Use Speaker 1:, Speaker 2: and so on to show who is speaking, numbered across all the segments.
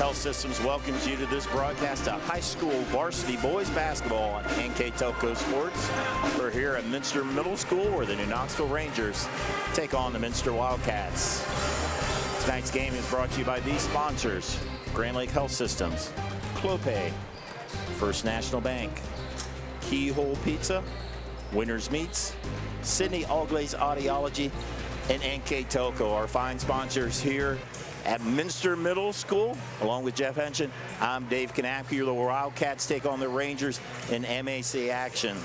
Speaker 1: Health Systems welcomes you to this broadcast of high school varsity boys basketball on NKTelco Sports. We're here at Minster Middle School where the New Knoxville Rangers take on the Minster Wildcats. Tonight's game is brought to you by these sponsors: Grand Lake Health Systems, Clopay, First National Bank, Keyhole Pizza, Winners Meats, Sydney Allglaze Audiology, and NKTelco, our fine sponsors here at Minster Middle School. Along with Jeff Henshin, I'm Dave Kanapke. The Wildcats take on the Rangers in MAC action.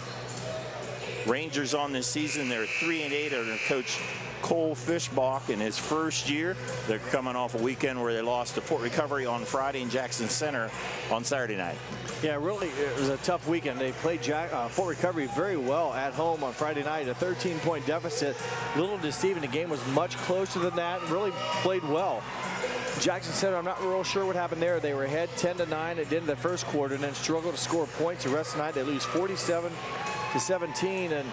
Speaker 1: Rangers on this season, they're 3-8 under Coach Cole Fishbach in his first year. They're coming off a weekend where they lost to Fort Recovery on Friday and Jackson Center on Saturday night.
Speaker 2: Yeah, really, it was a tough weekend. They played Fort Recovery very well at home on Friday night, a 13-point deficit. A little deceiving. The game was much closer than that and really played well. Jackson Center, I'm not real sure what happened there. They were ahead 10-9 at the end of the first quarter and then struggled to score points the rest of the night. They lose 47-17, and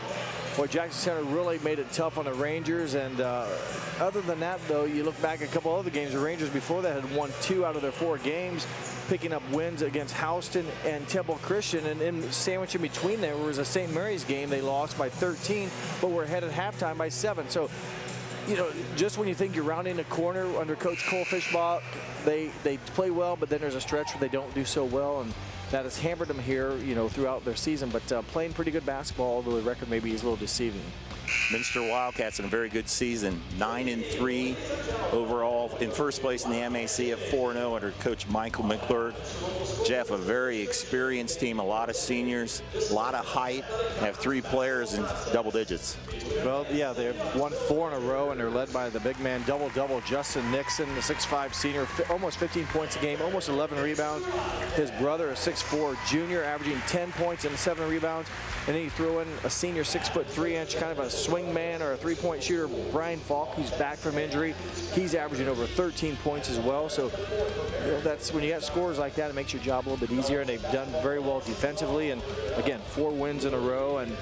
Speaker 2: boy, Jackson Center really made it tough on the Rangers. And other than that, though, you look back at a couple other games. The Rangers before that had won 2 out of their 4 games, picking up wins against Houston and Temple Christian. And in sandwich in between there was a St. Mary's game. They lost by 13, but were ahead at halftime by 7. So, you know, just when you think you're rounding the corner under Coach Cole Fishbach, they play well, but then there's a stretch where they don't do so well, and that has hampered them here, you know, throughout their season. But playing pretty good basketball, although the record maybe is a little deceiving.
Speaker 1: Minster Wildcats in a very good season, 9-3 overall, in first place in the MAC at 4-0 under Coach Michael McClure. Jeff, a very experienced team, a lot of seniors, a lot of height, have 3 players in double digits.
Speaker 2: Well, yeah, they've won 4 in a row, and they're led by the big man, double-double, Justin Nixon, the 6'5 senior, almost 15 points a game, almost 11 rebounds. His brother, a 6'4 junior, averaging 10 points and 7 rebounds. And then you throw in a senior 6'3" kind of a swing man or a 3-point shooter, Brian Falk, who's back from injury. He's averaging over 13 points as well. So, you know, that's when you got scores like that, it makes your job a little bit easier. And they've done very well defensively. And again, 4 wins in a row, and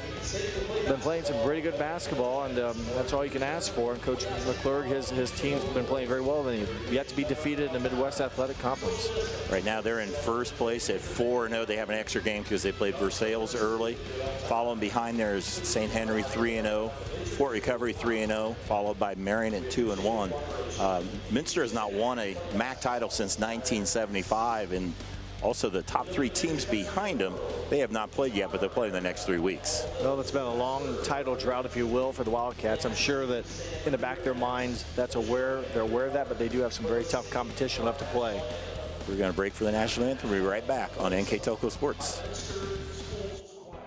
Speaker 2: been playing some pretty good basketball, and that's all you can ask for. And Coach McClure, his team's been playing very well, and yet to be defeated in the Midwest Athletic Conference.
Speaker 1: Right now they're in first place at 4-0. They have an extra game because they played Versailles early. Following behind there is St. Henry 3-0, Fort Recovery 3-0, followed by Marion at 2-1. Minster has not won a MAC title since 1975, and also the top 3 teams behind them, they have not played yet, but they're playing the next 3 weeks.
Speaker 2: Well, it's been a long title drought, if you will, for the Wildcats. I'm sure that in the back of their minds, they're aware of that, but they do have some very tough competition left to play.
Speaker 1: We're going to break for the national anthem. We'll be right back on NKTelco Sports.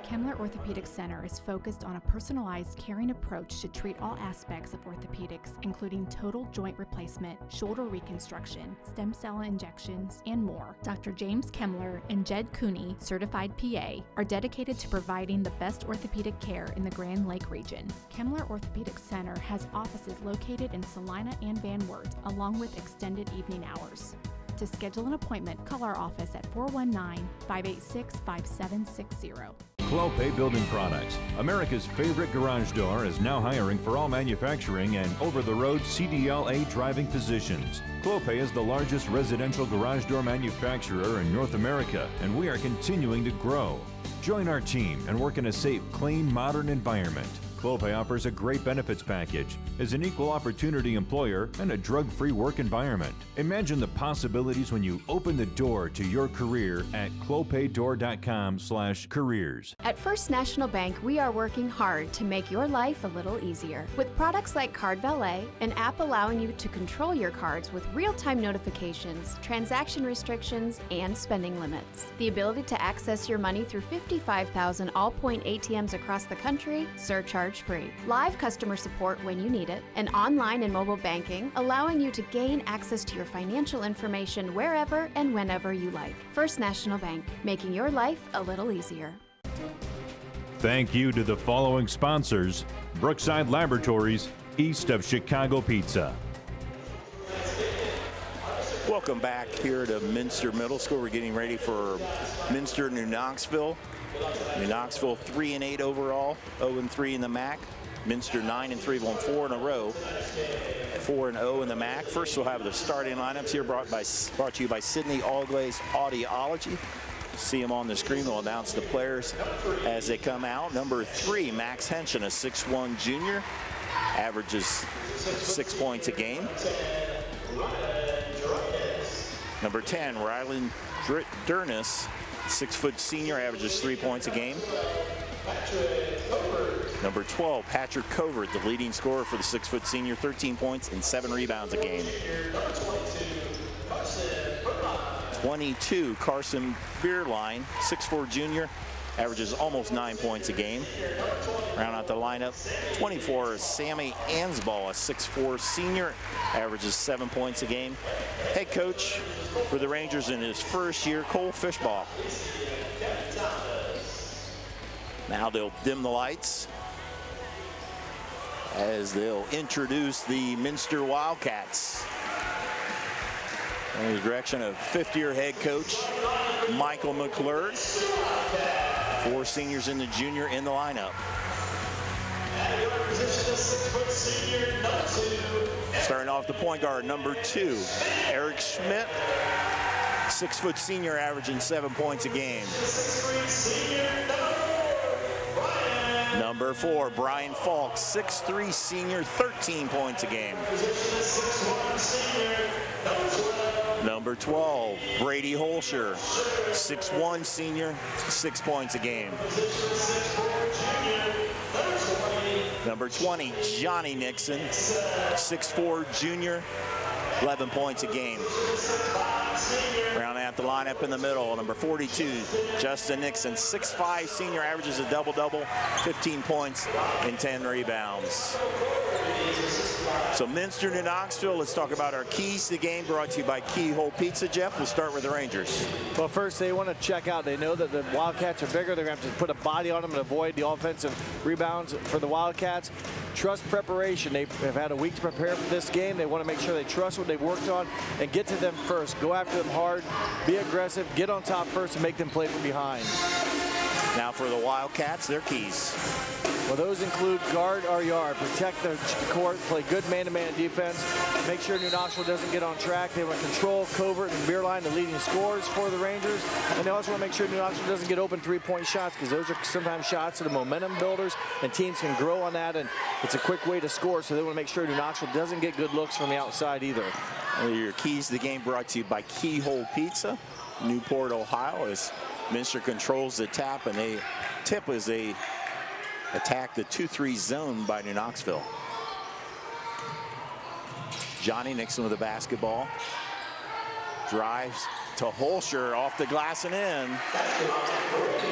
Speaker 3: Kemmler Orthopedic Center is focused on a personalized, caring approach to treat all aspects of orthopedics, including total joint replacement, shoulder reconstruction, stem cell injections, and more. Dr. James Kemmler and Jed Cooney, certified PA, are dedicated to providing the best orthopedic care in the Grand Lake region. Kemmler Orthopedic Center has offices located in Salina and Van Wert, along with extended evening hours. To schedule an appointment, call our office at 419-586-5760.
Speaker 4: Clopay Building Products, America's favorite garage door, is now hiring for all manufacturing and over-the-road CDLA driving positions. Clopay is the largest residential garage door manufacturer in North America, and we are continuing to grow. Join our team and work in a safe, clean, modern environment. Clopay offers a great benefits package, is an equal opportunity employer, and a drug-free work environment. Imagine the possibilities when you open the door to your career at clopaydoor.com/careers.
Speaker 5: At First National Bank, we are working hard to make your life a little easier. With products like Card Valet, an app allowing you to control your cards with real-time notifications, transaction restrictions, and spending limits. The ability to access your money through 55,000 all-point ATMs across the country, surcharge free. Live customer support when you need it, and online and mobile banking, allowing you to gain access to your financial information wherever and whenever you like. First National Bank, making your life a little easier.
Speaker 4: Thank you to the following sponsors: Brookside Laboratories, east of Chicago Pizza.
Speaker 1: Welcome back here to Minster Middle School. We're getting ready for Minster, New Knoxville. New Knoxville 3-8 overall, 0-3 in the MAC. Minster 9-3, won 4 in a row. 4-0 in the MAC. First, we'll have the starting lineups here brought to you by Sydney Allglaze Audiology. See them on the screen. We'll announce the players as they come out. Number 3, Max Henshin, a 6'1 junior, averages 6 points a game. Number 10, Rylan Durnis, 6' senior, averages 3 points a game. Number 12, Patrick Covert, the leading scorer for the 6' senior, 13 points and 7 rebounds a game. 22, Carson Beerline, 6'4 junior, averages almost 9 points a game. Round out the lineup, 24 is Sammy Ansball, a 6'4 senior, averages 7 points a game. Head coach for the Rangers in his first year, Cole Fishbaugh. Now they'll dim the lights as they'll introduce the Minster Wildcats. Under the direction of fifth-year head coach Michael McClure. 4 seniors in the junior in the lineup. Starting off the point guard, number 2, Eric Schmidt, 6' senior, averaging 7 points a game. Number 4, Brian Falk, 6'3 senior, 13 points a game. Number 12, Brady Holscher, 6'1 senior, 6 points a game. Number 20, Johnny Nixon, 6'4 junior, 11 points a game. Round out the lineup in the middle, number 42, Justin Nixon, 6'5 senior, averages a double-double, 15 points and 10 rebounds. So Minster to Knoxville, let's talk about our keys to the game, brought to you by Keyhole Pizza. Jeff, we'll start with the Rangers.
Speaker 2: Well, first they want to check out. They know that the Wildcats are bigger. They're going to have to put a body on them and avoid the offensive rebounds for the Wildcats. Trust preparation. They have had a week to prepare for this game. They want to make sure they trust what they've worked on and get to them first. Go after them hard, be aggressive, get on top first, and make them play from behind.
Speaker 1: Now for the Wildcats, their keys.
Speaker 2: Well, those include guard our yard, protect the court, play good man-to-man defense, make sure New Knoxville doesn't get on track. They want to control Covert and Beerline, the leading scorers for the Rangers. And they also want to make sure New Knoxville doesn't get open three-point shots, because those are sometimes shots that are momentum builders, and teams can grow on that, and it's a quick way to score. So they want to make sure New Knoxville doesn't get good looks from the outside either.
Speaker 1: Your keys to the game brought to you by Keyhole Pizza, Newport, Ohio, as Minster controls the tap, and they tip as they attack the 2-3 zone by New Knoxville. Johnny Nixon with the basketball. Drives to Holscher, off the glass and in.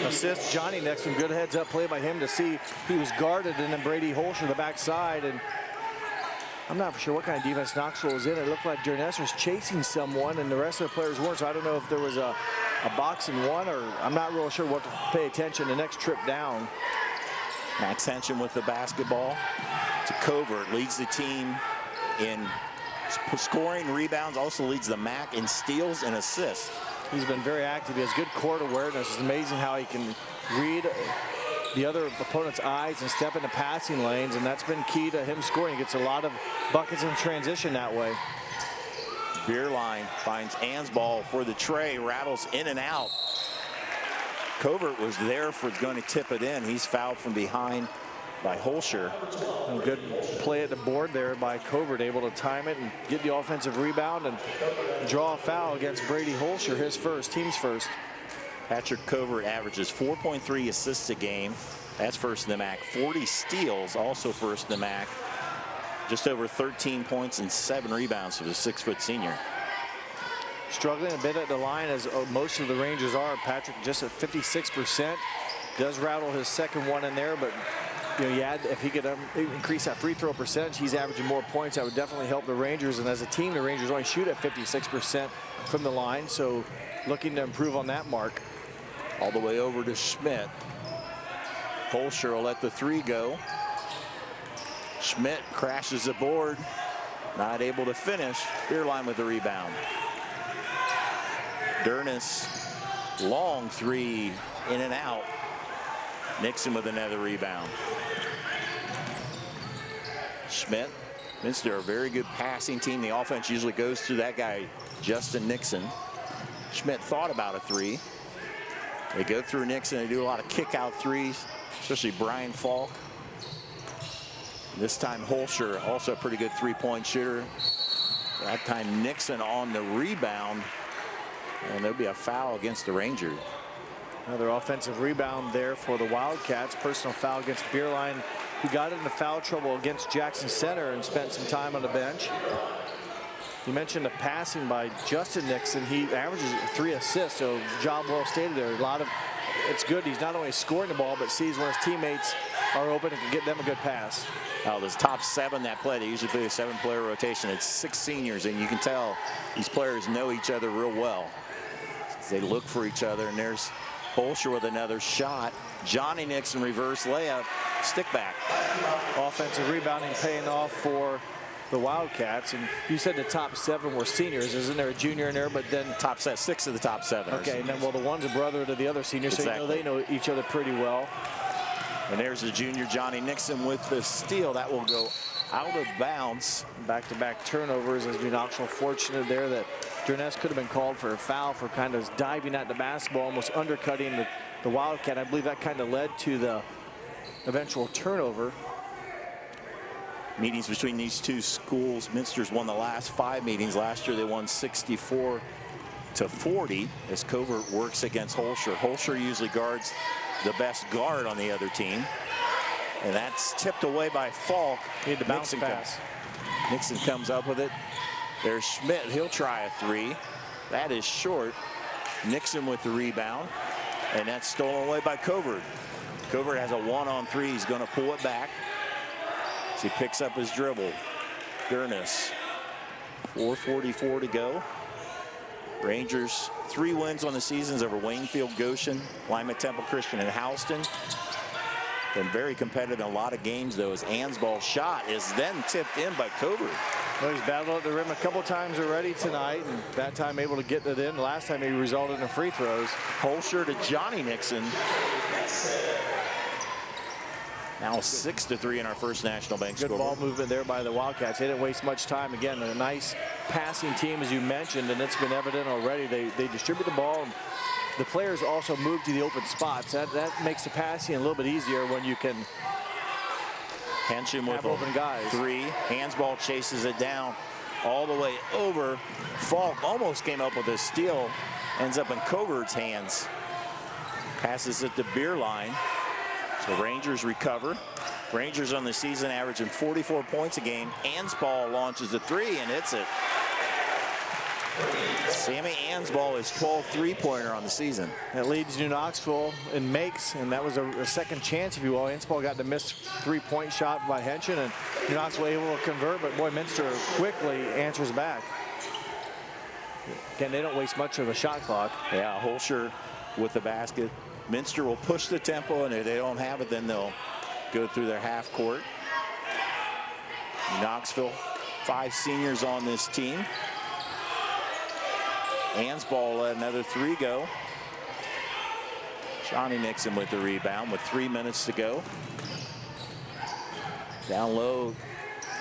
Speaker 2: Assist Johnny Nixon. Good heads-up play by him to see he was guarded, and then Brady Holscher the backside. And I'm not sure what kind of defense Knoxville was in. It looked like Durnes was chasing someone, and the rest of the players weren't. So I don't know if there was a box and one, or I'm not real sure what to pay attention the next trip down.
Speaker 1: Max Henshin with the basketball to Covert, leads the team in scoring, rebounds, also leads the MAC in steals and assists.
Speaker 2: He's been very active. He has good court awareness. It's amazing how he can read the other opponent's eyes and step into passing lanes, and that's been key to him scoring. He gets a lot of buckets in transition that way.
Speaker 1: Beerline finds Ansball for the tray, rattles in and out. Covert was there for going to tip it in. He's fouled from behind by Holscher.
Speaker 2: A good play at the board there by Covert, able to time it and get the offensive rebound and draw a foul against Brady Holscher, his first, team's first.
Speaker 1: Patrick Covert averages 4.3 assists a game. That's first in the MAC. 40 steals, also first in the MAC. Just over 13 points and 7 rebounds for the 6-foot senior.
Speaker 2: Struggling a bit at the line, as most of the Rangers are. Patrick just at 56%. Does rattle his second one in there, but you know, if he could increase that free throw percentage, he's averaging more points. That would definitely help the Rangers. And as a team, the Rangers only shoot at 56% from the line, so looking to improve on that mark.
Speaker 1: All the way over to Schmidt. Holscher will let the 3 go. Schmidt crashes the board, not able to finish. Beerline with the rebound. Durnis, long 3, in and out. Nixon with another rebound. Schmidt. Minster, a very good passing team. The offense usually goes through that guy, Justin Nixon. Schmidt thought about a three. They go through Nixon. They do a lot of kick-out threes, especially Brian Falk. This time, Holscher, also a pretty good three-point shooter. That time, Nixon on the rebound. And there'll be a foul against the Rangers.
Speaker 2: Another offensive rebound there for the Wildcats. Personal foul against Bierlein, who got into foul trouble against Jackson Center and spent some time on the bench. You mentioned the passing by Justin Nixon. He averages 3 assists, so job well stated there. It's good. He's not only scoring the ball, but sees when his teammates are open and can get them a good pass.
Speaker 1: Now, this top 7 that play, they usually play a 7-player rotation. It's 6 seniors, and you can tell these players know each other real well. They look for each other, and there's Holscher with another shot. Johnny Nixon reverse layup, stick back.
Speaker 2: Offensive rebounding paying off for the Wildcats. And you said the top 7 were seniors. Isn't there a junior in there? But then
Speaker 1: top 6 of the top 7.
Speaker 2: Okay, and then well, the one's a brother to the other seniors,
Speaker 1: exactly.
Speaker 2: So you know they know each other pretty well.
Speaker 1: And there's the junior Johnny Nixon with the steal. That will go out of bounds.
Speaker 2: Back-to-back turnovers as Knoxville fortunate there that Durness could have been called for a foul for kind of diving at the basketball, almost undercutting the Wildcat. I believe that kind of led to the eventual turnover.
Speaker 1: Meetings between these two schools. Minster's won the last 5 meetings. Last year they won 64-40 as Covert works against Holscher. Holscher usually guards the best guard on the other team. And that's tipped away by Falk.
Speaker 2: Need the bounce pass.
Speaker 1: Nixon comes up with it. There's Schmidt. He'll try a 3. That is short. Nixon with the rebound. And that's stolen away by Covert. Covert has a 1-on-3. He's going to pull it back. As he picks up his dribble. Durness. 4:44 to go. Rangers 3 wins on the seasons over Waynfield, Goshen, Lima Temple Christian, and Houston. Been very competitive in a lot of games, though, as Ansball's shot is then tipped in by Covert.
Speaker 2: Well, he's battled at the rim a couple times already tonight, and that time able to get it in. Last time he resulted in free throws.
Speaker 1: Holscher to Johnny Nixon. Now 6-3 in our first National Bank
Speaker 2: Good
Speaker 1: scoreboard.
Speaker 2: ball movement there by the Wildcats. They didn't waste much time. Again, a nice passing team, as you mentioned, and it's been evident already. They distribute the ball. And the players also move to the open spots. That makes the passing a little bit easier when you can
Speaker 1: Henshin with
Speaker 2: open guys.
Speaker 1: 3. Hansball chases it down all the way over. Falk almost came up with a steal. Ends up in Covert's hands. Passes it to Bierlein. So Rangers recover. Rangers on the season averaging 44 points a game. Ansball launches a 3 and hits it. Sammy Ansball is 12th three-pointer on the season.
Speaker 2: That leads New Knoxville and makes, and that was a second chance, if you will. Ansball got the missed 3-point shot by Henshin, and New Knoxville able to convert, but boy, Minster quickly answers back. Again, they don't waste much of the shot clock.
Speaker 1: Yeah, Holscher with the basket. Minster will push the tempo, and if they don't have it, then they'll go through their half court. Knoxville, 5 seniors on this team. Ansball let another 3 go. Johnny Nixon with the rebound with 3 minutes to go. Down low,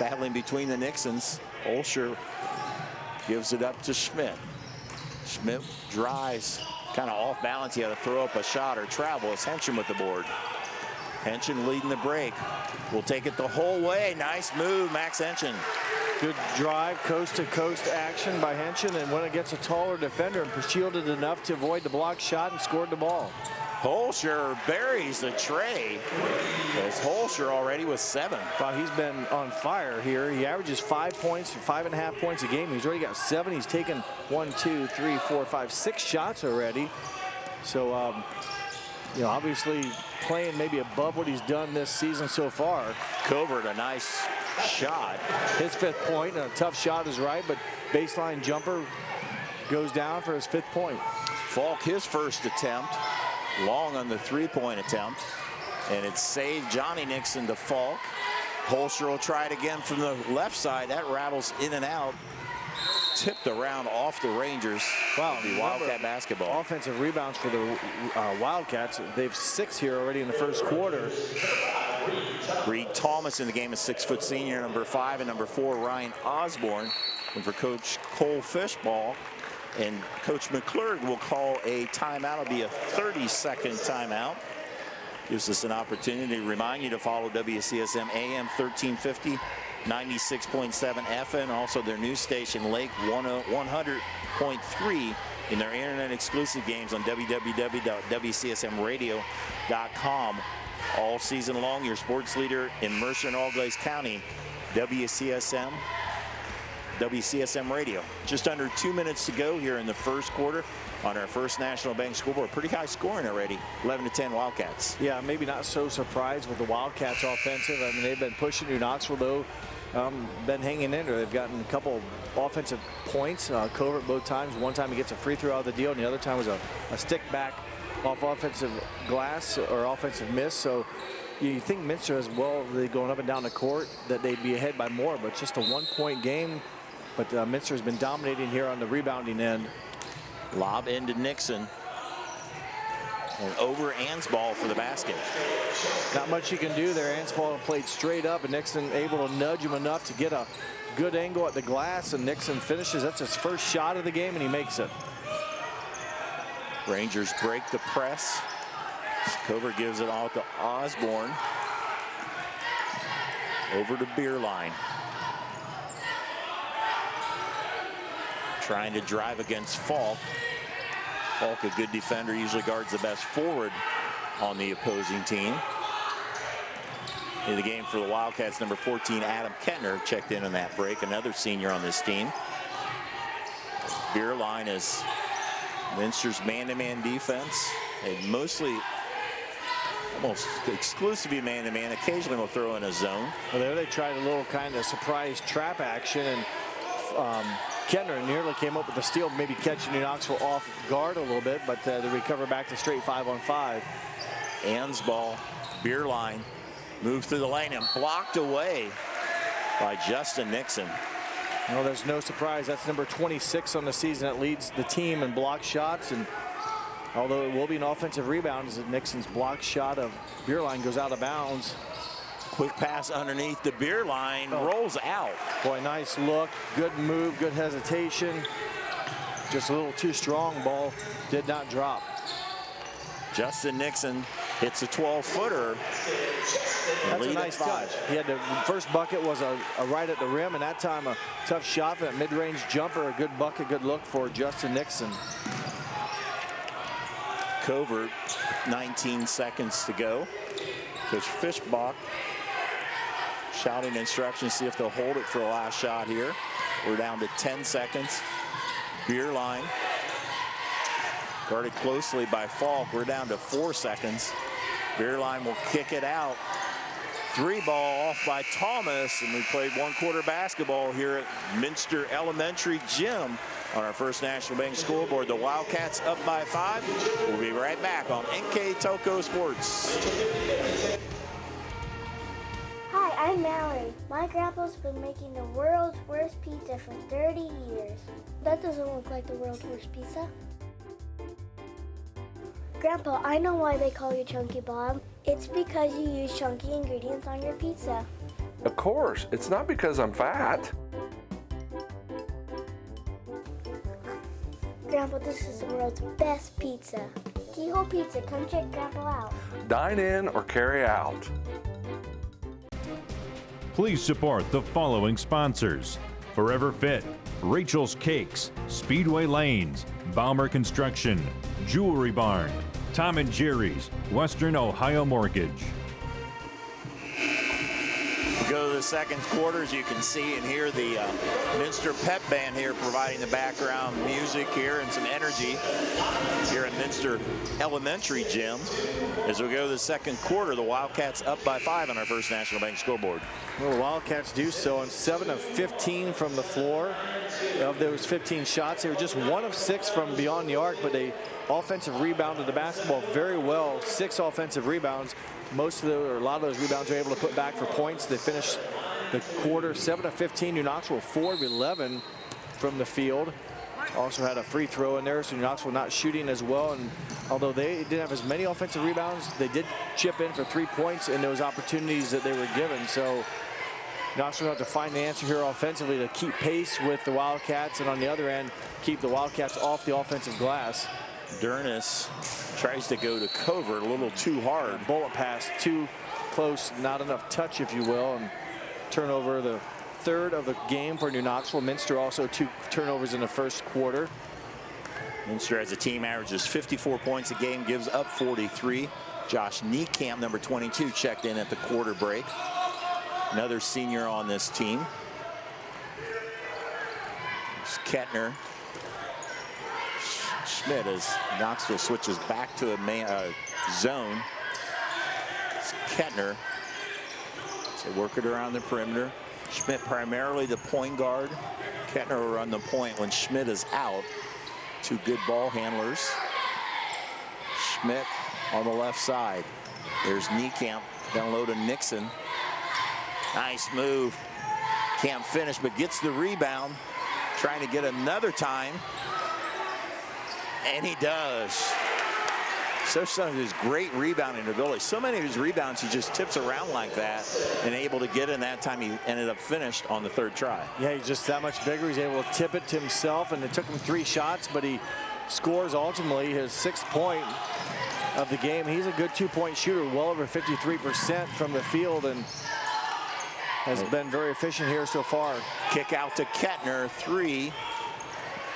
Speaker 1: battling between the Nixons. Holscher gives it up to Schmidt. Schmidt drives, kind of off balance. He had to throw up a shot or travel. It's Henshin with the board. Henshin leading the break. Will take it the whole way. Nice move, Max Henshin.
Speaker 2: Good drive, coast-to-coast action by Henshin, and went against a taller defender and shielded enough to avoid the block shot and scored the ball.
Speaker 1: Holscher buries the tray. As Holscher already with 7.
Speaker 2: Wow, he's been on fire here. He averages 5 points, 5.5 points a game. He's already got 7. He's taken 1, 2, 3, 4, 5, 6 shots already. So, you know, obviously playing maybe above what he's done this season so far.
Speaker 1: Covert, a nice shot.
Speaker 2: His 5th point, and a tough shot is right, but baseline jumper goes down for his 5th point.
Speaker 1: Falk, his first attempt, long on the 3-point attempt, and it's saved. Johnny Nixon to Falk. Holscher will try it again from the left side. That rattles in and out. Tipped around off the Rangers.
Speaker 2: Wow,
Speaker 1: the Wildcat basketball.
Speaker 2: Offensive rebounds for the Wildcats. They've 6 here already in the first quarter.
Speaker 1: Reed Thomas in the game, a 6-foot senior, number 5, and number 4, Ryan Osborne. And for Coach Cole Fishball, and Coach McClurg will call a timeout. It'll be a 30-second timeout. Gives us an opportunity to remind you to follow WCSM AM 1350, 96.7 FM, also their news station Lake 100.3 in their internet exclusive games on www.wcsmradio.com. All season long, your sports leader in Mercer and All-Glaze County, WCSM Radio. Just under 2 minutes to go here in the first quarter on our First National Bank scoreboard. Pretty high scoring already, 11-10 Wildcats.
Speaker 2: Yeah, maybe not so surprised with the Wildcats offensive. I mean, they've been pushing New Knoxville, though, been hanging in there. They've gotten a couple offensive points. Covert both times. One time he gets a free throw out of the deal, and the other time was a stick back off offensive glass or offensive miss. So you think Minster as well, they going up and down the court, that they'd be ahead by more, but just a 1-point game. But Minster has been dominating here on the rebounding end.
Speaker 1: Lob into Nixon. And over Ansball for the basket.
Speaker 2: Not much you can do there. Ansball played straight up, and Nixon able to nudge him enough to get a good angle at the glass, and Nixon finishes. That's his first shot of the game, and he makes it.
Speaker 1: Rangers break the press. Covert gives it all to Osborne. Over to Beerline. Trying to drive against Falk. Falk, a good defender, usually guards the best forward on the opposing team. In the game for the Wildcats, number 14, Adam Kettner, checked in on that break, another senior on this team. Beerline is Minster's man-to-man defense, and mostly, almost exclusively man-to-man. Occasionally will throw in a zone.
Speaker 2: Well, there they tried a little kind of surprise trap action, and Kettner nearly came up with a steal, maybe catching New Knoxville off guard a little bit, but they recover back to straight 5-on-5.
Speaker 1: Ansball, Beerline, moved through the lane and blocked away by Justin Nixon.
Speaker 2: Well, there's no surprise. That's number 26 on the season that leads the team in block shots. And although it will be an offensive rebound, as Nixon's block shot of Beerline goes out of bounds.
Speaker 1: Quick pass underneath the Beerline, rolls out.
Speaker 2: Boy, nice look, good move, good hesitation. Just a little too strong. Ball did not drop.
Speaker 1: Justin Nixon hits a 12-footer.
Speaker 2: That's a nice touch. He had the first bucket was a right at the rim, and that time a tough shot for that mid-range jumper. A good bucket, good look for Justin Nixon.
Speaker 1: Covert, 19 seconds to go. Coach Fishbach shouting instructions, see if they'll hold it for the last shot here. We're down to 10 seconds. Beerline guarded closely by Falk. We're down to 4 seconds. Beerline will kick it out. 3-ball off by Thomas, and we played one-quarter basketball here at Minster Elementary Gym on our First National Bank scoreboard. The Wildcats up by 5. We'll be right back on NKTelco Sports.
Speaker 6: Hi, I'm Mallory. My grandpa's been making the world's worst pizza for 30 years. That doesn't look like the world's worst pizza. Grandpa, I know why they call you Chunky Bob. It's because you use chunky ingredients on your pizza.
Speaker 7: Of course, it's not because I'm fat.
Speaker 6: Grandpa, this is the world's best pizza. Keyhole Pizza, come check Grandpa out.
Speaker 7: Dine in or carry out.
Speaker 4: Please support the following sponsors: Forever Fit, Rachel's Cakes, Speedway Lanes, Balmer Construction, Jewelry Barn, Tom and Jerry's, Western Ohio Mortgage.
Speaker 1: We go to the second quarter. As you can see and hear the Minster Pep Band here providing the background music here and some energy here at Minster Elementary Gym. As we go to the second quarter, the Wildcats up by 5 on our First National Bank scoreboard.
Speaker 2: Well, the Wildcats do so on 7 of 15 from the floor. Of those 15 shots, they were just 1 of 6 from beyond the arc, but they offensive rebounded the basketball very well. 6 offensive rebounds. Most of a lot of those rebounds are able to put back for points. They finished the quarter 7 of 15. New Knoxville 4 of 11 from the field. Also had a free throw in there, so Knoxville not shooting as well. And although they didn't have as many offensive rebounds, they did chip in for 3 points in those opportunities that they were given. So Knoxville have to find the answer here offensively to keep pace with the Wildcats, and on the other end, keep the Wildcats off the offensive glass.
Speaker 1: Dernis tries to go to covert a little too hard.
Speaker 2: Bullet pass too close, not enough touch, if you will, and turnover the third of the game for New Knoxville. Minster also 2 turnovers in the first quarter.
Speaker 1: Minster as a team averages 54 points a game, gives up 43. Josh Niekamp, number 22, checked in at the quarter break. Another senior on this team. It's Kettner. Schmidt as Knoxville switches back to a zone. It's Kettner. So work it around the perimeter. Schmidt primarily the point guard. Kettner will run the point when Schmidt is out. 2 good ball handlers. Schmidt on the left side. There's Niekamp down low to Nixon. Nice move. Can't finish, but gets the rebound. Trying to get another time. And he does. So some of his great rebounding ability. So many of his rebounds, he just tips around like that and able to get in that time. He ended up finished on the 3rd try.
Speaker 2: Yeah, he's just that much bigger. He's able to tip it to himself, and it took him 3 shots, but he scores ultimately his 6th point of the game. He's a good 2-point shooter, well over 53% from the field, and has been very efficient here so far.
Speaker 1: Kick out to Kettner, 3.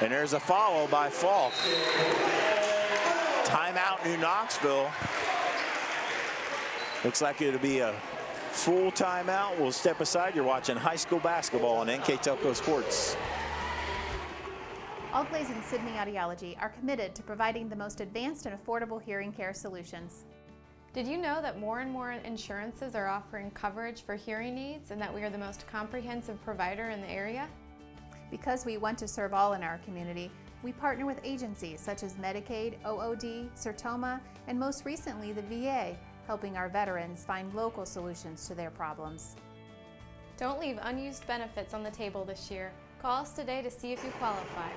Speaker 1: And there's a follow by Falk. Timeout New Knoxville. Looks like it'll be a full timeout. We'll step aside. You're watching high school basketball on NKTelco Sports.
Speaker 8: All Glaze and Sydney Audiology are committed to providing the most advanced and affordable hearing care solutions. Did you know that more and more insurances are offering coverage for hearing aids and that we are the most comprehensive provider in the area? Because we want to serve all in our community, we partner with agencies such as Medicaid, OOD, Sertoma, and most recently the VA, helping our veterans find local solutions to their problems.
Speaker 9: Don't leave unused benefits on the table this year. Call us today to see if you qualify.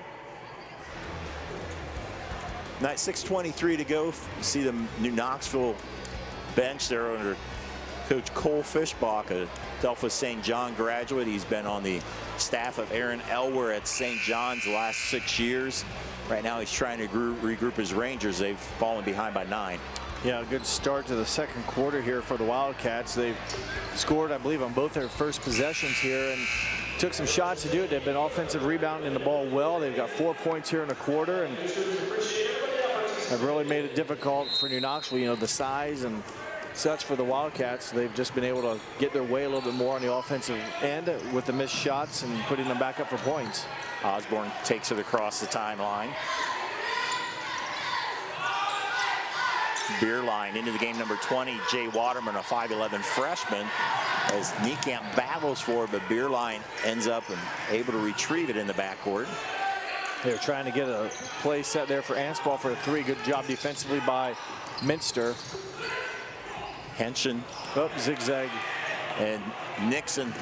Speaker 1: Night 6:23 to go. You see the New Knoxville bench there under Coach Cole Fischbach, a Delphos St. John graduate. He's been on the staff of Aaron Elwer at St. John's the last 6 years. Right now he's trying to regroup his Rangers. They've fallen behind by 9.
Speaker 2: Yeah, a good start to the second quarter here for the Wildcats. They've scored, I believe, on both their first possessions here and took some shots to do it. They've been offensive rebounding the ball well. They've got 4 points here in a quarter and have really made it difficult for New Knoxville. You know, the size and such for the Wildcats. They've just been able to get their way a little bit more on the offensive end with the missed shots and putting them back up for points.
Speaker 1: Osborne takes it across the timeline. Beerline into the game, number 20, Jay Waterman, a 5'11 freshman, as Niekamp battles for it, but Beerline ends up and able to retrieve it in the backcourt.
Speaker 2: They're trying to get a play set there for Anspaugh for a 3. Good job defensively by Minster.
Speaker 1: Henshin.
Speaker 2: Oh, zigzag.
Speaker 1: And Nixon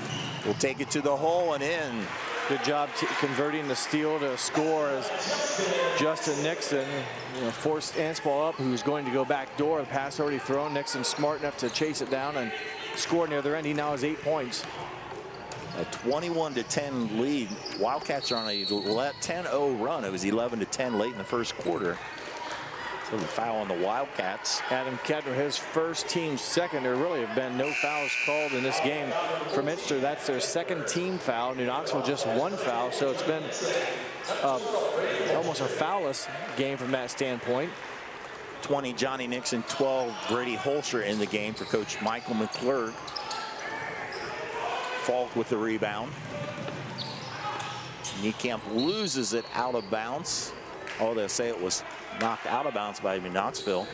Speaker 1: will take it to the hole and in.
Speaker 2: Good job converting the steal to score as Justin Nixon forced Anspaugh up, who's going to go back door. The pass already thrown. Nixon smart enough to chase it down and score on the other end. He now has 8 points.
Speaker 1: A 21-10 lead. Wildcats are on a 10-0 run. It was 11-10 late in the first quarter. So the foul on the Wildcats.
Speaker 2: Adam Kettner, his first, team second. There really have been no fouls called in this game for Minster. That's their second team foul. New Knoxville just 1 foul. So it's been almost a foulless game from that standpoint.
Speaker 1: 20, Johnny Nixon. 12, Brady Holster in the game for Coach Michael McClurg. Falk with the rebound. Niekamp loses it out of bounds. Oh, they'll say it was knocked out of bounds by Knoxville.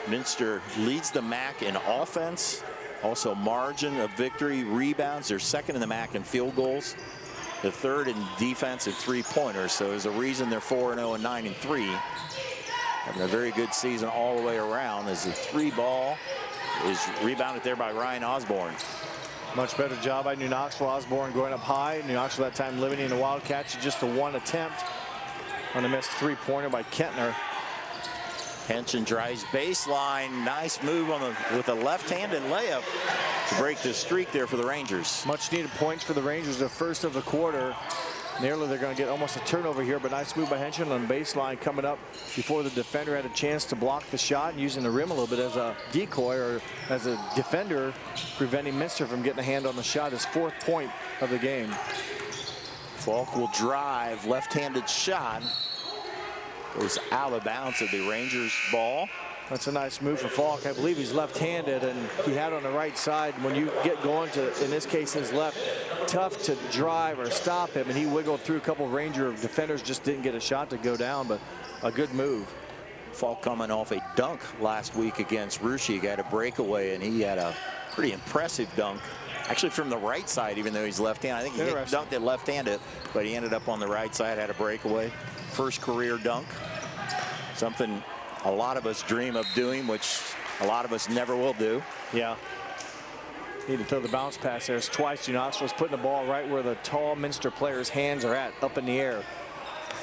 Speaker 1: Minster leads the MAC in offense, also margin of victory, rebounds. They're second in the MAC in field goals, the 3rd in defense and 3-pointers. So there's a reason they're 4-0 and 9-3. Having a very good season all the way around as the 3 ball is rebounded there by Ryan Osborne.
Speaker 2: Much better job by New Knoxville. Osborne going up high. New Knoxville that time limiting the Wildcats to just the one attempt on a missed three-pointer by Kentner.
Speaker 1: Henson drives baseline. Nice move with a left-handed layup to break the streak there for the Rangers.
Speaker 2: Much needed points for the Rangers, their first of the quarter. Nearly they're going to get almost a turnover here, but nice move by Henson on baseline coming up before the defender had a chance to block the shot and using the rim a little bit as a decoy or as a defender, preventing Minster from getting a hand on the shot. His 4th point of the game.
Speaker 1: Falk will drive, left-handed shot. Goes out of bounds of the Rangers ball.
Speaker 2: That's a nice move for Falk. I believe he's left-handed, and he had on the right side. When you get going to, in this case, his left, tough to drive or stop him, and he wiggled through a couple of Ranger defenders, just didn't get a shot to go down, but a good move.
Speaker 1: Falk coming off a dunk last week against Rushi. He got a breakaway, and he had a pretty impressive dunk. Actually from the right side, even though he's left-handed. I think he dunked it left-handed, but he ended up on the right side, had a breakaway. First career dunk. Something a lot of us dream of doing, which a lot of us never will do.
Speaker 2: Yeah. Need to throw the bounce pass there. It's twice New Knoxville's putting the ball right where the tall Minster player's hands are at, up in the air.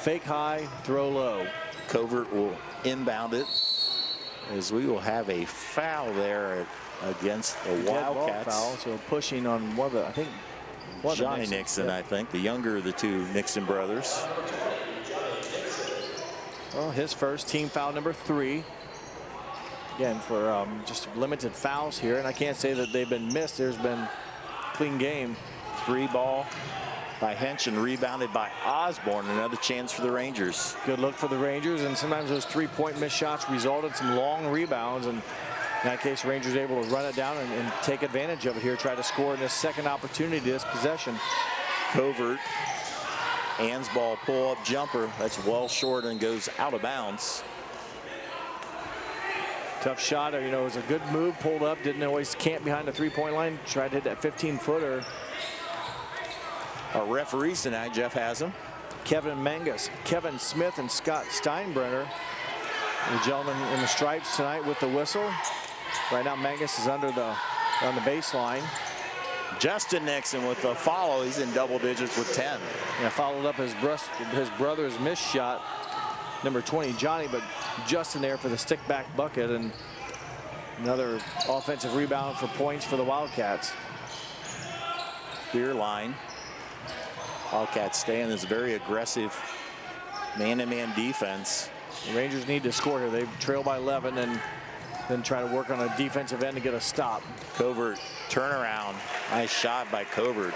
Speaker 2: Fake high, throw low.
Speaker 1: Covert will inbound it as we will have a foul there against the Wildcats.
Speaker 2: Foul, so pushing on one of the, I think,
Speaker 1: Johnny Nixon, I think, the younger of the two Nixon brothers.
Speaker 2: Well, his first, team foul number 3. Again, for just limited fouls here, and I can't say that they've been missed. There's been clean game.
Speaker 1: 3 ball by Henson, rebounded by Osborne. Another chance for the Rangers.
Speaker 2: Good look for the Rangers, and sometimes those 3-point missed shots result in some long rebounds, and in that case, Rangers able to run it down and take advantage of it here, try to score in this second opportunity, this possession.
Speaker 1: Covert, Ann's ball, pull-up jumper. That's well short and goes out of bounds.
Speaker 2: Tough shot, you know, it was a good move, pulled up, didn't always camp behind the 3-point line, tried to hit that 15-footer.
Speaker 1: Our referees tonight, Jeff has them.
Speaker 2: Kevin Mangus, Kevin Smith, and Scott Steinbrenner. The gentleman in the stripes tonight with the whistle. Right now, Mangus is on the baseline.
Speaker 1: Justin Nixon with the follow. He's in double digits with 10.
Speaker 2: Yeah, followed up his brother's missed shot, number 20, Johnny, but Justin there for the stick back bucket, and another offensive rebound for points for the Wildcats.
Speaker 1: Beer line. Wildcats stay in this very aggressive man-to-man defense.
Speaker 2: The Rangers need to score here. They trail by 11 and then try to work on a defensive end to get a stop.
Speaker 1: Covert turnaround. Nice shot by Covert.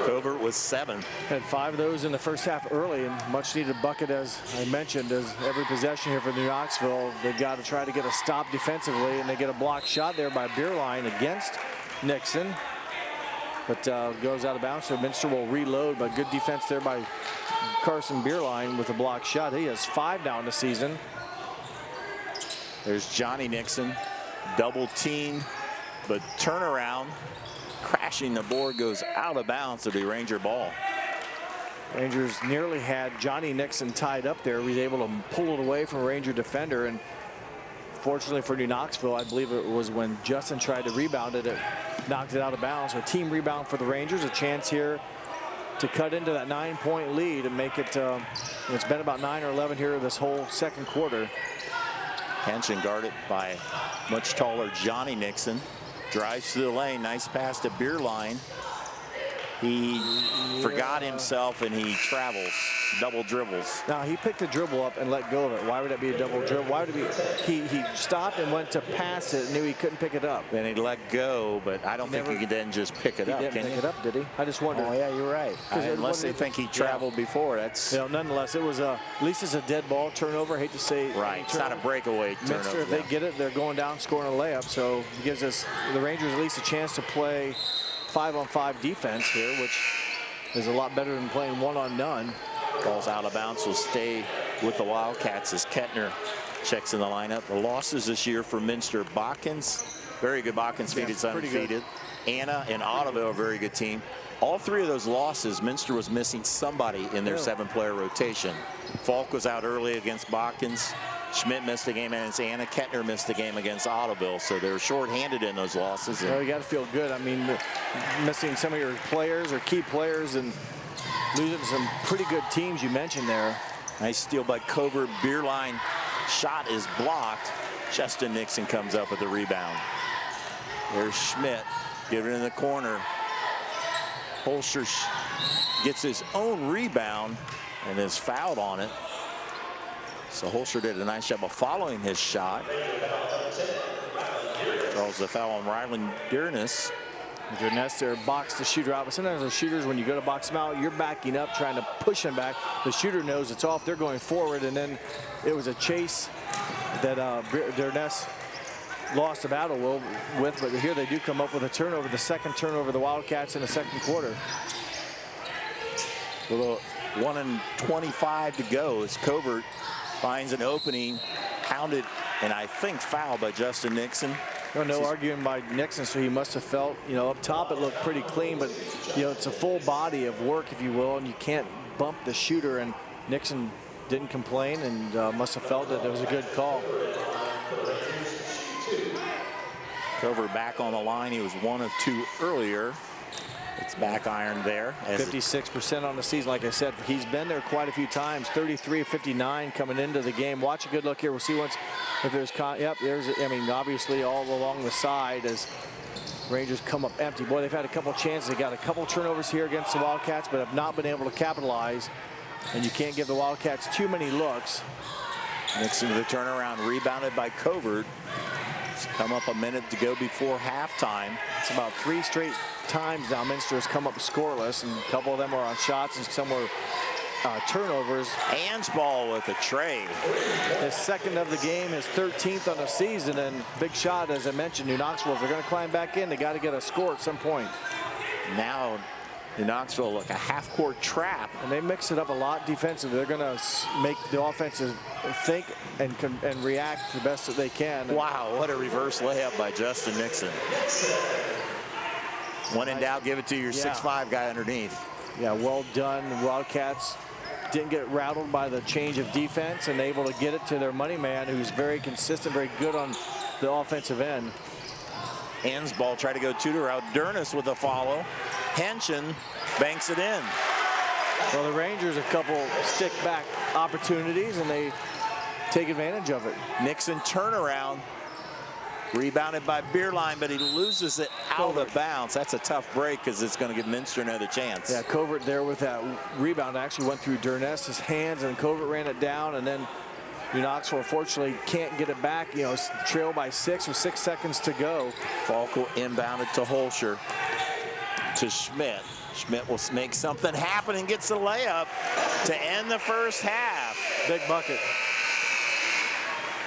Speaker 1: Covert was 7.
Speaker 2: Had 5 of those in the first half early, and much needed bucket, as I mentioned, as every possession here for New Knoxville. They've got to try to get a stop defensively, and they get a block shot there by Beerline against Nixon. But goes out of bounds, so Minster will reload, but good defense there by Carson Beerline with a block shot. He has 5 now in the season.
Speaker 1: There's Johnny Nixon, double teamed, but turnaround, crashing the board, goes out of bounds to be Ranger ball.
Speaker 2: Rangers nearly had Johnny Nixon tied up there. He was able to pull it away from a Ranger defender, and fortunately for New Knoxville, I believe it was when Justin tried to rebound it, it knocked it out of bounds. So team rebound for the Rangers, a chance here to cut into that 9-point lead and make it, it's been about 9 or 11 here this whole second quarter.
Speaker 1: Henson guarded by much taller Johnny Nixon. Drives to the lane, nice pass to Beerline. He forgot himself and he travels, double dribbles.
Speaker 2: Now he picked a dribble up and let go of it. Why would it be a double dribble? Why would it be? He stopped and went to pass it, and knew he couldn't pick it up.
Speaker 1: Then he let go, but I don't think he could then just pick it up.
Speaker 2: He didn't pick it up, did he? I just wondered.
Speaker 1: Oh yeah, you're right. Unless they think he traveled before, that's.
Speaker 2: You know, nonetheless, it was at least it's a dead ball turnover. I hate to say.
Speaker 1: Right, it's not a breakaway turnover.
Speaker 2: Minster, if they get it, they're going down scoring a layup. So it gives us the Rangers at least a chance to play 5-on-5 defense here, which is a lot better than playing 1-on-none.
Speaker 1: Ball's out of bounds, will stay with the Wildcats as Kettner checks in the lineup. The losses this year for Minster: Botkins, very good Botkins feed, it's undefeated. Anna and Ottoville, a very good team. all three of those losses, Minster was missing somebody in their 7-player rotation. Falk was out early against Botkins. Schmidt missed a game, and Anna Kettner missed a game against Ottoville, so they're shorthanded in those losses.
Speaker 2: Well, you got to feel good. I mean, missing some of your players or key players and losing some pretty good teams you mentioned there.
Speaker 1: Nice steal by Covert. Beerline shot is blocked. Justin Nixon comes up with the rebound. There's Schmidt, give it in the corner. Holscher gets his own rebound and is fouled on it. So Holscher did a nice job of following his shot. Draws the foul on Rylan Dearness.
Speaker 2: Dearness there boxed the shooter out, but sometimes those shooters, when you go to box them out, you're backing up, trying to push them back. The shooter knows it's off, they're going forward, and then it was a chase that Dearness lost the battle with, but here they do come up with a turnover, the second turnover of the Wildcats in the second quarter.
Speaker 1: With a 1:25 to go as Covert finds an opening, pounded, and I think fouled by Justin Nixon.
Speaker 2: Well, no arguing by Nixon, so he must have felt, you know, up top it looked pretty clean, but, you know, it's a full body of work, if you will, and you can't bump the shooter, and Nixon didn't complain and must have felt that it was a good call.
Speaker 1: Covert back on the line. He was 1 of 2 earlier. It's back iron there.
Speaker 2: 56% on the season, like I said. He's been there quite a few times. 33 of 59 coming into the game. Watch a good look here. We'll see once if there's, yep, there's, I mean, obviously all along the side as Rangers come up empty. Boy, they've had a couple chances. They got a couple turnovers here against the Wildcats, but have not been able to capitalize. And you can't give the Wildcats too many looks.
Speaker 1: Nixon to the turnaround, rebounded by Covert. It's come up a minute to go before halftime.
Speaker 2: It's about 3 straight times now Minster has come up scoreless, and a couple of them are on shots and some were turnovers.
Speaker 1: Hansball with a trade.
Speaker 2: His second of the game, his 13th on the season, and big shot, as I mentioned, New Knoxville. If they're going to climb back in, they got to get a score at some point.
Speaker 1: Now New Knoxville like a half-court trap.
Speaker 2: And they mix it up a lot defensively. They're going to make the offensive think and react the best that they can.
Speaker 1: Wow, what a reverse layup by Justin Nixon. When in doubt, give it to your 6'5" guy underneath.
Speaker 2: Yeah, well done. The Wildcats didn't get rattled by the change of defense and able to get it to their money man, who's very consistent, very good on the offensive end.
Speaker 1: Hansball tried to go tutor out. Dearness with a follow. Henshin banks it in.
Speaker 2: Well, the Rangers a couple stick back opportunities and they take advantage of it.
Speaker 1: Nixon turnaround. Rebounded by Beerline, but he loses it out of bounds. That's a tough break because it's going to give Minster another chance.
Speaker 2: Yeah, Covert there with that rebound actually went through Dearness's hands, and Covert ran it down, and then New Knoxville unfortunately can't get it back. You know, trail by 6 with 6 seconds to go.
Speaker 1: Falco inbounded to Holscher, to Schmidt. Schmidt will make something happen and gets the layup to end the first half.
Speaker 2: Big bucket.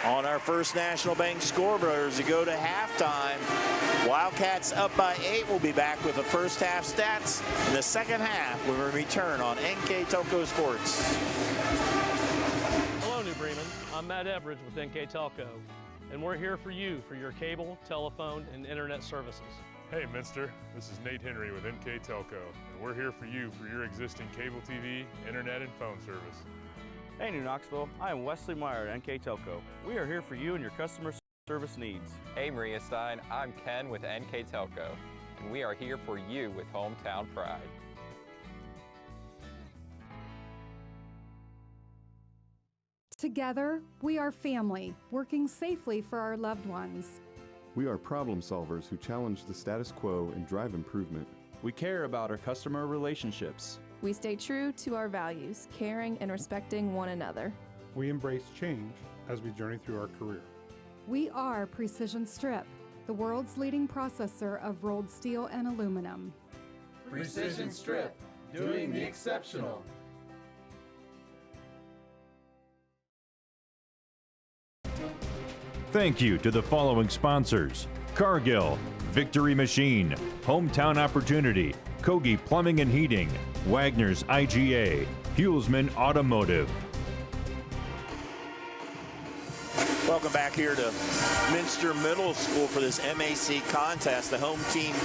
Speaker 1: On our First National Bank scoreboard as we go to halftime. Wildcats up by 8. We'll be back with the first half stats in the second half when we return on NKTelco Sports.
Speaker 10: Hello, New Bremen. I'm Matt Everidge with NKTelco, and we're here for you for your cable, telephone, and internet services.
Speaker 11: Hey, Minster. This is Nate Henry with NKTelco, and we're here for you for your existing cable TV, internet, and phone service.
Speaker 12: Hey, New Knoxville, I am Wesley Meyer at NKTelco. We are here for you and your customer service needs.
Speaker 13: Hey, Maria Stein, I'm Ken with NKTelco, and we are here for you with hometown pride.
Speaker 14: Together, we are family, working safely for our loved ones.
Speaker 15: We are problem solvers who challenge the status quo and drive improvement.
Speaker 16: We care about our customer relationships.
Speaker 17: We stay true to our values, caring and respecting one another.
Speaker 18: We embrace change as we journey through our career.
Speaker 14: We are Precision Strip, the world's leading processor of rolled steel and aluminum.
Speaker 19: Precision Strip, doing the exceptional.
Speaker 4: Thank you to the following sponsors: Cargill, Victory Machine, Hometown Opportunity, Kogi Plumbing and Heating, Wagner's IGA, Hulsman Automotive.
Speaker 1: Welcome back here to Minster Middle School for this MAC contest. The home team,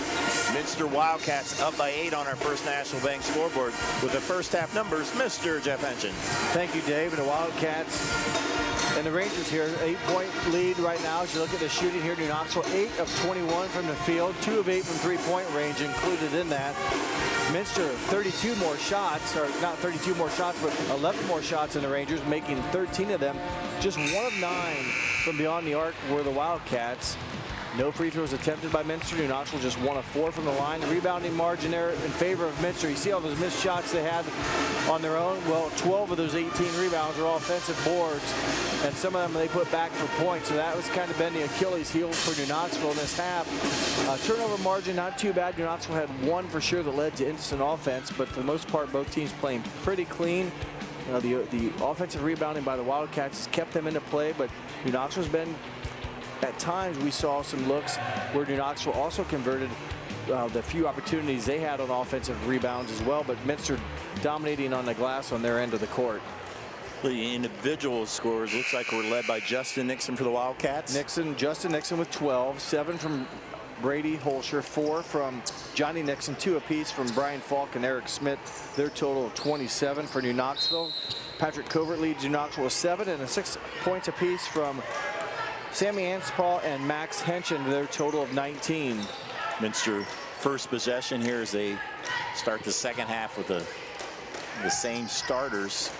Speaker 1: Minster Wildcats, up by 8 on our First National Bank scoreboard. With the first half numbers, Mr. Jeff Henson.
Speaker 2: Thank you, Dave. And the Wildcats and the Rangers here, 8-point lead right now. As you look at the shooting here, New Knoxville, 8 of 21 from the field, 2 of 8 from three-point range included in that. Minster, 32 more shots, or not 32 more shots, but 11 more shots than the Rangers, making 13 of them. Just 1 of 9 from beyond the arc were the Wildcats. No free throws attempted by Minster. New Knoxville just 1 of 4 from the line. The rebounding margin there in favor of Minster. You see all those missed shots they had on their own. Well, 12 of those 18 rebounds were all offensive boards, and some of them they put back for points. So that was kind of been the Achilles heel for New Knoxville in this half. Turnover margin not too bad. New Knoxville had 1 for sure that led to instant offense, but for the most part, both teams playing pretty clean. The offensive rebounding by the Wildcats has kept them into play, but New Knoxville's been, at times we saw some looks where New Knoxville also converted the few opportunities they had on offensive rebounds as well, but Minster dominating on the glass on their end of the court.
Speaker 1: The individual scores looks like we're led by Justin Nixon for the Wildcats.
Speaker 2: Justin Nixon with 12, 7 from Brady Holscher, 4 from Johnny Nixon, 2 apiece from Brian Falk and Eric Smith. Their total of 27 for New Knoxville. Patrick Covert leads New Knoxville with 7 and 6 points apiece from Sammy Anspaugh and Max Henson, their total of 19.
Speaker 1: Minster first possession here as they start the second half with the same starters.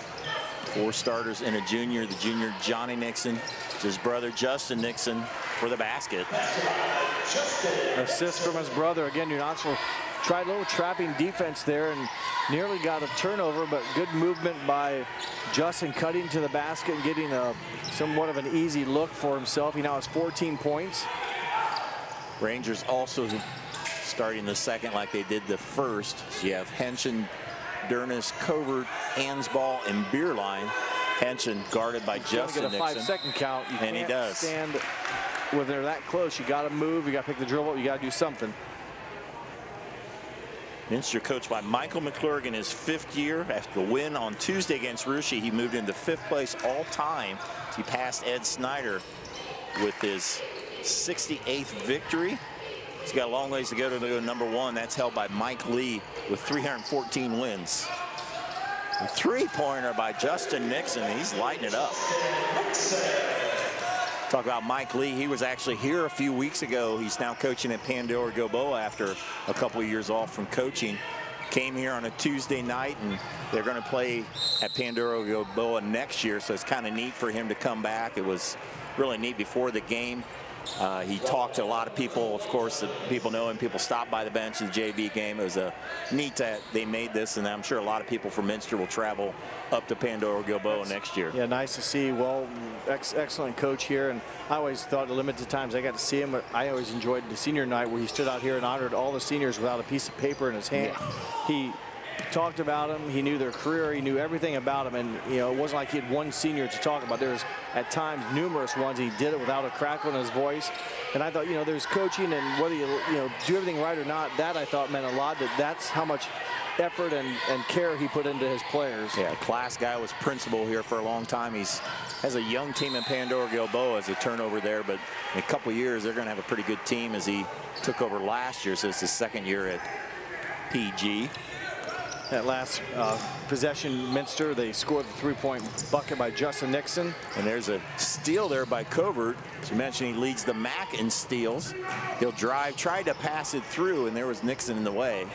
Speaker 1: 4 starters and a junior. The junior Johnny Nixon, his brother Justin Nixon for the basket.
Speaker 2: Assist from his brother. Again, New Knoxville tried a little trapping defense there and nearly got a turnover, but good movement by Justin, cutting to the basket and getting somewhat of an easy look for himself. He now has 14 points.
Speaker 1: Rangers also starting the second like they did the first. So you have Henson, Dernis, Covert, Ansball, and Beerline. Henson guarded by Justin Nixon.
Speaker 2: Get a 5-second count. You
Speaker 1: and he does.
Speaker 2: Stand when they're that close. You got to move. You got to pick the dribble. You got to do something.
Speaker 1: Minster coached by Michael McClurg in his 5th year. After the win on Tuesday against Russia, he moved into 5th place all time. He passed Ed Snyder with his 68th victory. He's got a long ways to go to number 1. That's held by Mike Lee with 314 wins. A 3-pointer by Justin Nixon. He's lighting it up. Talk about Mike Lee. He was actually here a few weeks ago. He's now coaching at Pandora Gilboa after a couple of years off from coaching. Came here on a Tuesday night, and they're going to play at Pandora Gilboa next year, so it's kind of neat for him to come back. It was really neat before the game. He talked to a lot of people. Of course, the people know him. People stopped by the bench at the JV game. It was neat that they made this, and I'm sure a lot of people from Minster will travel up to Pandora Gilboa next year.
Speaker 2: Yeah, nice to see. Well, excellent coach here, and I always thought the limited times I got to see him, but I always enjoyed the senior night where he stood out here and honored all the seniors without a piece of paper in his hand. Yeah. He talked about them. He knew their career. He knew everything about them. And, you know, it wasn't like he had one senior to talk about. There was, at times, numerous ones. He did it without a crackle in his voice. And I thought, you know, there's coaching, and whether you do everything right or not, that I thought meant a lot. That's how much effort and care he put into his players.
Speaker 1: Yeah, class guy, was principal here for a long time. He's has a young team in Pandora Gilboa as a turnover there, but in a couple years they're going to have a pretty good team as he took over last year. So it's his 2nd year at PG.
Speaker 2: That last possession, Minster, they scored the 3-point bucket by Justin Nixon.
Speaker 1: And there's a steal there by Covert. As you mentioned, he leads the MAC in steals. He'll drive, tried to pass it through, and there was Nixon in the way.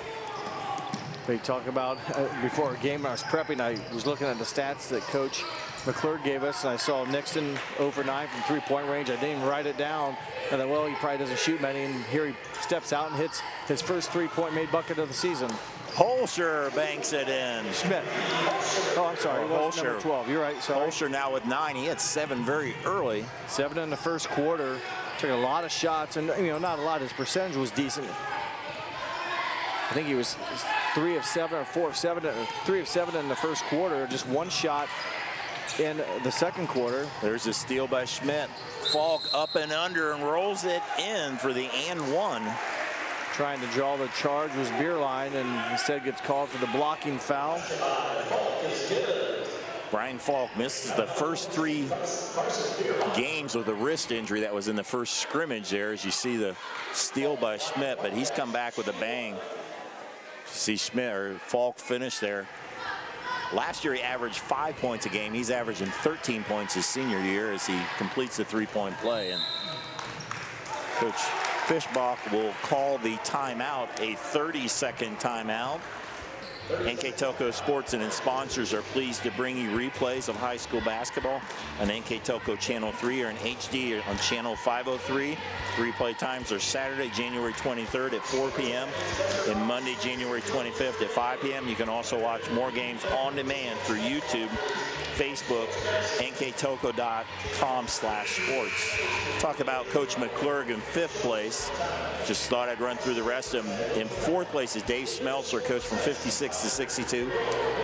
Speaker 2: They talk about, before a game I was prepping, I was looking at the stats that Coach McClurg gave us, and I saw Nixon 0 for 9 from 3-point range. I didn't even write it down. And then, well, he probably doesn't shoot many, and here he steps out and hits his first 3-point made bucket of the season.
Speaker 1: Holscher banks it in.
Speaker 2: Schmidt. Oh, I'm sorry. Holscher. Number 12. You're right. Sorry.
Speaker 1: Holscher now with 9. He had 7 very early.
Speaker 2: 7 in the first quarter. Took a lot of shots, and not a lot. His percentage was decent. I think he was 3 of 7 or 4 of 7, 3 of 7 in the first quarter. Just 1 shot in the second quarter.
Speaker 1: There's a steal by Schmidt. Falk up and under and rolls it in for the and 1.
Speaker 2: Trying to draw the charge was Beerline, and instead gets called for the blocking foul.
Speaker 1: Brian Falk misses the first 3 games with a wrist injury that was in the first scrimmage there, as you see the steal by Schmidt, but he's come back with a bang. See Falk finish there. Last year he averaged 5 points a game. He's averaging 13 points his senior year as he completes the 3-point play. And Coach Fischbach will call the timeout, a 30-second timeout. NKTelco Sports and its sponsors are pleased to bring you replays of high school basketball on NKTelco Channel 3 or in HD on Channel 503. Replay times are Saturday, January 23rd at 4 p.m. and Monday, January 25th at 5 p.m. You can also watch more games on demand through YouTube, Facebook, nktelco.com/sports. Talk about Coach McClurg in 5th place. Just thought I'd run through the rest of them. In 4th place is Dave Smeltzer, coach from 56 to 62.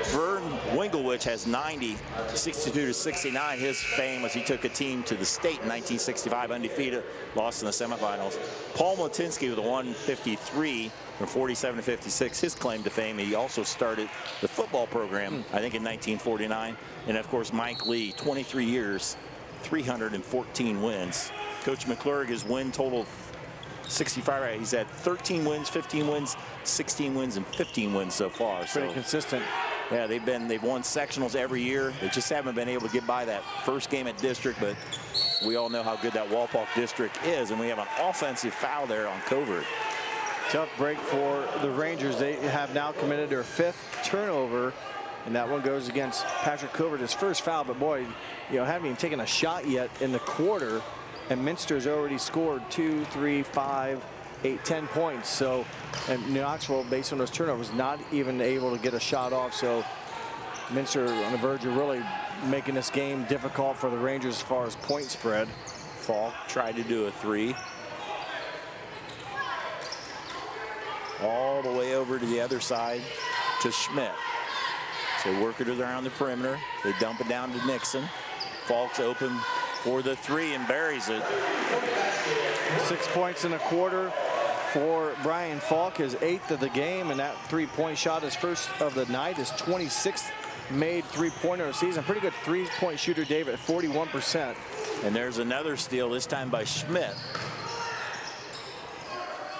Speaker 1: Vern Winglewich has 90, 62 to 69. His fame was he took a team to the state in 1965, undefeated, lost in the semifinals. Paul Mlatinsky with a 153 from 47 to 56. His claim to fame, he also started the football program, I think in 1949. And of course, Mike Lee, 23 years, 314 wins. Coach McClurg, his win total 65, right? He's had 13 wins, 15 wins, 16 wins, and 15 wins so far.
Speaker 2: Pretty consistent.
Speaker 1: Yeah, they've won sectionals every year. They just haven't been able to get by that first game at district, but we all know how good that Walpock district is, and we have an offensive foul there on Covert.
Speaker 2: Tough break for the Rangers. They have now committed their 5th turnover, and that one goes against Patrick Covert, his first foul. But boy, haven't even taken a shot yet in the quarter, and Minster's already scored 2, 3, 5, 8, 10 points. So, and Knoxville, based on those turnovers, not even able to get a shot off. So Minster on the verge of really making this game difficult for the Rangers as far as point spread.
Speaker 1: Falk tried to do a 3. All the way over to the other side to Schmidt. So work it around the perimeter. They dump it down to Nixon. Falk's open for the 3 and buries it.
Speaker 2: 6 points in a quarter for Brian Falk, his 8th of the game, and that 3-point shot, his first of the night, his 26th made 3-pointer of the season. Pretty good 3-point shooter, Dave, at 41%.
Speaker 1: And there's another steal, this time by Schmidt.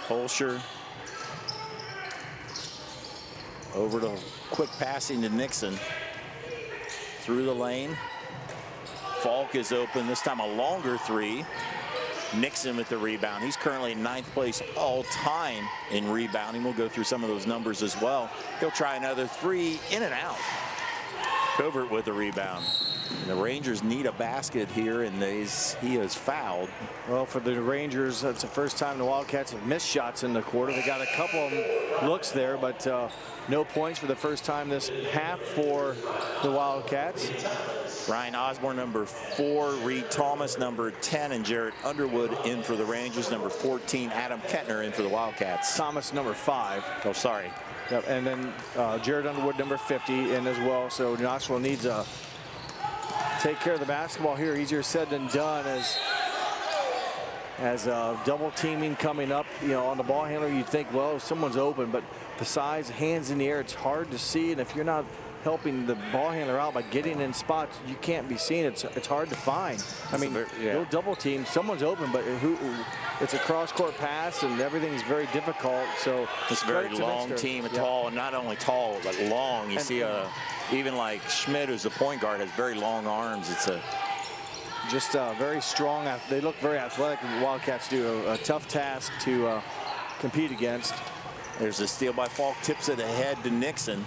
Speaker 1: Holscher over to quick passing to Nixon. Through the lane. Falk is open, this time a longer 3. Nixon with the rebound. He's currently in 9th place all time in rebounding. We'll go through some of those numbers as well. He'll try another 3, in and out. Covert with the rebound. And the Rangers need a basket here, and he is fouled.
Speaker 2: Well, for the Rangers, that's the first time the Wildcats have missed shots in the quarter. They got a couple of looks there, but no points for the first time this half for the Wildcats.
Speaker 1: Ryan Osborne, number 4, Reed Thomas, number 10, and Jarrett Underwood in for the Rangers, number 14, Adam Kettner in for the Wildcats.
Speaker 2: Thomas, number 5.
Speaker 1: Oh, sorry.
Speaker 2: Yep, and then Jarrett Underwood, number 50, in as well. So Knoxville needs to take care of the basketball here. Easier said than done as double teaming coming up, on the ball handler. You'd think, well, someone's open, but the size, hands in the air, it's hard to see. And if you're not helping the ball handler out by getting in spots you can't be seen, it's hard to find. I mean, they'll double team, someone's open, but it's a cross-court pass and everything's very difficult. So
Speaker 1: it's a very long team, tall, and not only tall but long. You see even like Schmidt, who's a point guard, has very long arms. It's
Speaker 2: just very strong. They look very athletic, and the Wildcats do a tough task to compete against.
Speaker 1: There's a steal by Falk, tips it ahead to Nixon.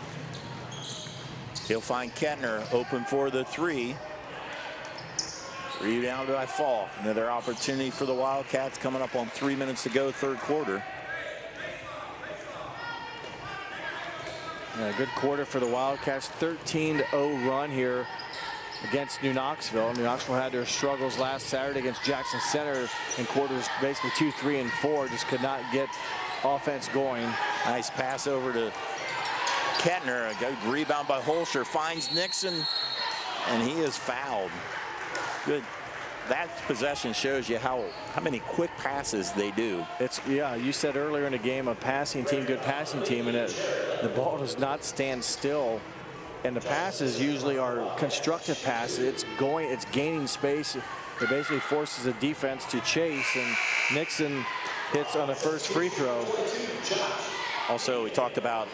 Speaker 1: He'll find Kettner open for the 3. Rebound by Falk. Another opportunity for the Wildcats coming up on 3 minutes to go, 3rd quarter.
Speaker 2: Yeah, good quarter for the Wildcats. 13-0 run here against New Knoxville. New Knoxville had their struggles last Saturday against Jackson Center in quarters basically 2, 3, and 4. Just could not get offense going.
Speaker 1: Nice pass over to Kettner. A good rebound by Holscher. Finds Nixon, and he is fouled. Good. That possession shows you how many quick passes they do.
Speaker 2: You said earlier in the game, a passing team, good passing team, and the ball does not stand still And the passes usually are constructive passes. It's gaining space. It basically forces the defense to chase, and Nixon hits on the first free throw.
Speaker 1: Also, we talked about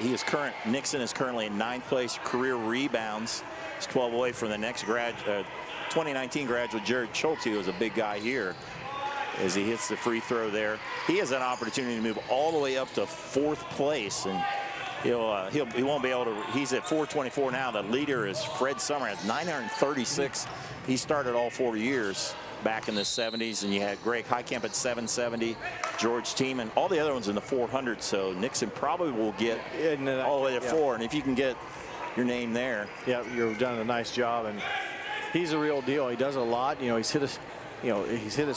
Speaker 1: Nixon is currently in 9th place career rebounds. He's 12 away from the next 2019 graduate Jared Schulte, who was a big guy here, as he hits the free throw there. He has an opportunity to move all the way up to 4th place, and he won't be able to. He's at 424 now. The leader is Fred Summer at 936. He started all 4 years back in the 70s, and you had Greg Heitkamp at 770, George Tiemann, all the other ones in the 400. So Nixon probably will get all the way to 4, and if you can get your name there,
Speaker 2: you've done a nice job. And he's a real deal. He does a lot. He's hit his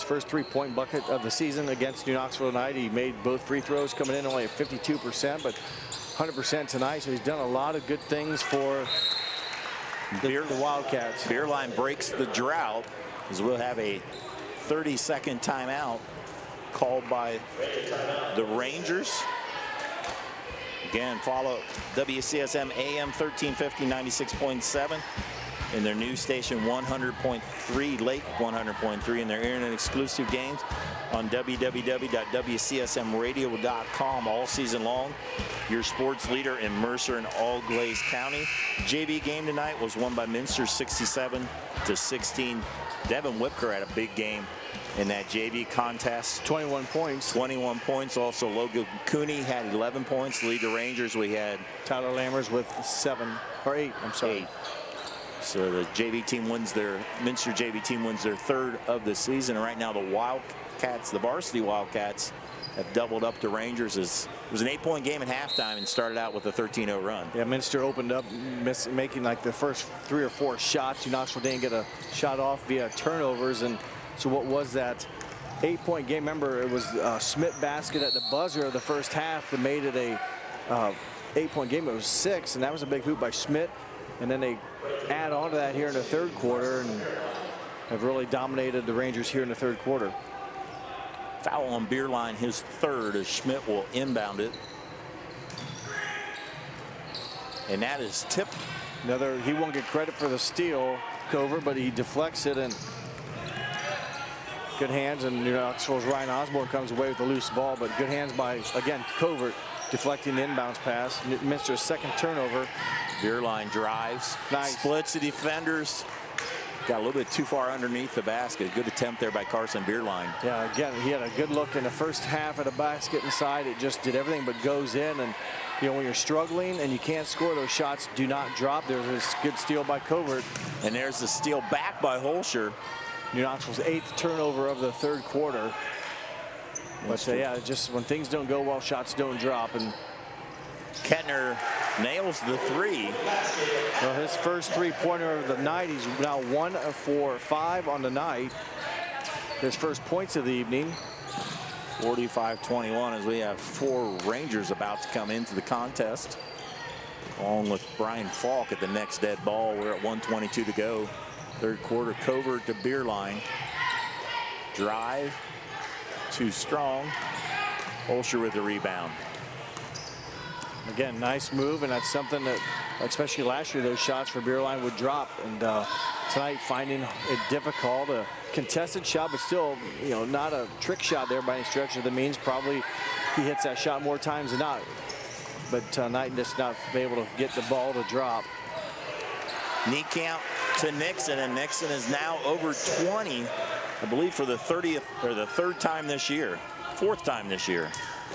Speaker 2: first 3-point bucket of the season against New Knoxville tonight. He made both free throws, coming in only at 52%, but 100% tonight. So he's done a lot of good things for the Wildcats.
Speaker 1: Beerline breaks the drought, as we'll have a 30-second timeout called by the Rangers. Again, follow WCSM AM 1350 96.7 in their new station 100.3, Lake 100.3, in their internet exclusive games on www.wcsmradio.com all season long. Your sports leader in Mercer and All-Glaze County. JV game tonight was won by Minster 67-16. Devin Whipker had a big game in that JV contest.
Speaker 2: 21 points.
Speaker 1: 21 points. Also, Logan Cooney had 11 points. Lead the Rangers. We had
Speaker 2: Tyler Lammers with 8. I'm sorry.
Speaker 1: 8. So the Minster JV team wins their 3rd of the season. And right now the Wildcats, the Varsity Wildcats, have doubled up the Rangers. It was an 8-point game at halftime and started out with a 13-0 run.
Speaker 2: Yeah, Minster opened up, making like the first 3 or 4 shots. New Knoxville didn't get a shot off via turnovers. And so what was that 8-point game? Remember, it was a Schmidt basket at the buzzer of the first half that made it a 8-point game. It was 6, and that was a big hoop by Schmidt. And then they add on to that here in the 3rd quarter and have really dominated the Rangers here in the 3rd quarter.
Speaker 1: Foul on Beerline, his 3rd, as Schmidt will inbound it. And that is tipped.
Speaker 2: He won't get credit for the steal, Covert, but he deflects it, and good hands, and New Knoxville's Ryan Osborne comes away with a loose ball, but good hands by, again, Covert, deflecting the inbounds pass. Minster's 2nd turnover.
Speaker 1: Beerline drives, splits the defenders. Got a little bit too far underneath the basket. Good attempt there by Carson Beerline.
Speaker 2: Yeah, again, he had a good look in the first half of the basket inside. It just did everything but goes in. And, when you're struggling and you can't score, those shots do not drop. There's this good steal by Covert.
Speaker 1: And there's the steal back by Holscher.
Speaker 2: New Knoxville's 8th turnover of the 3rd quarter. But just when things don't go well, shots don't drop. And
Speaker 1: Kettner nails the 3.
Speaker 2: Well, his first 3-pointer of the night. He's now 1 of 5 on the night. His first points of the evening.
Speaker 1: 45-21 as we have 4 Rangers about to come into the contest, along with Brian Falk at the next dead ball. We're at 1:22 to go. 3rd quarter. Covert to Beerline. Drive. Too strong. Holscher with the rebound.
Speaker 2: Again, nice move, and that's something that, especially last year, those shots for Beerline would drop. And tonight, finding it difficult. A contested shot, but still, not a trick shot there by any stretch of the means. Probably he hits that shot more times than not. But tonight, just not able to get the ball to drop.
Speaker 1: Niekamp to Nixon, and Nixon is now over 20, I believe, for the 30th or the 3rd time this year, 4th time this year.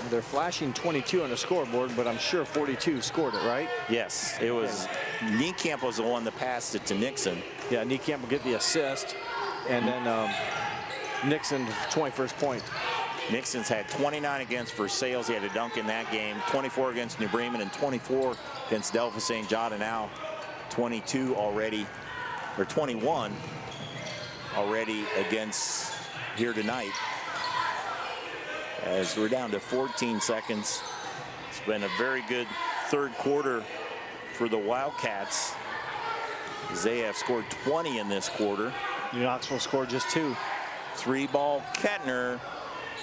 Speaker 2: They're flashing 22 on the scoreboard, but I'm sure 42 scored it, right?
Speaker 1: Yes, it was. Niekamp was the one that passed it to Nixon.
Speaker 2: Yeah, Niekamp will get the assist, and then Nixon 21st point.
Speaker 1: Nixon's had 29 against Versailles. He had a dunk in that game. 24 against New Bremen and 24 against Delphi St. John, and now 22 already, or 21 already against here tonight. As we're down to 14 seconds. It's been a very good 3rd quarter for the Wildcats, as they have scored 20 in this quarter.
Speaker 2: New Knoxville scored just 2.
Speaker 1: 3-ball Kettner.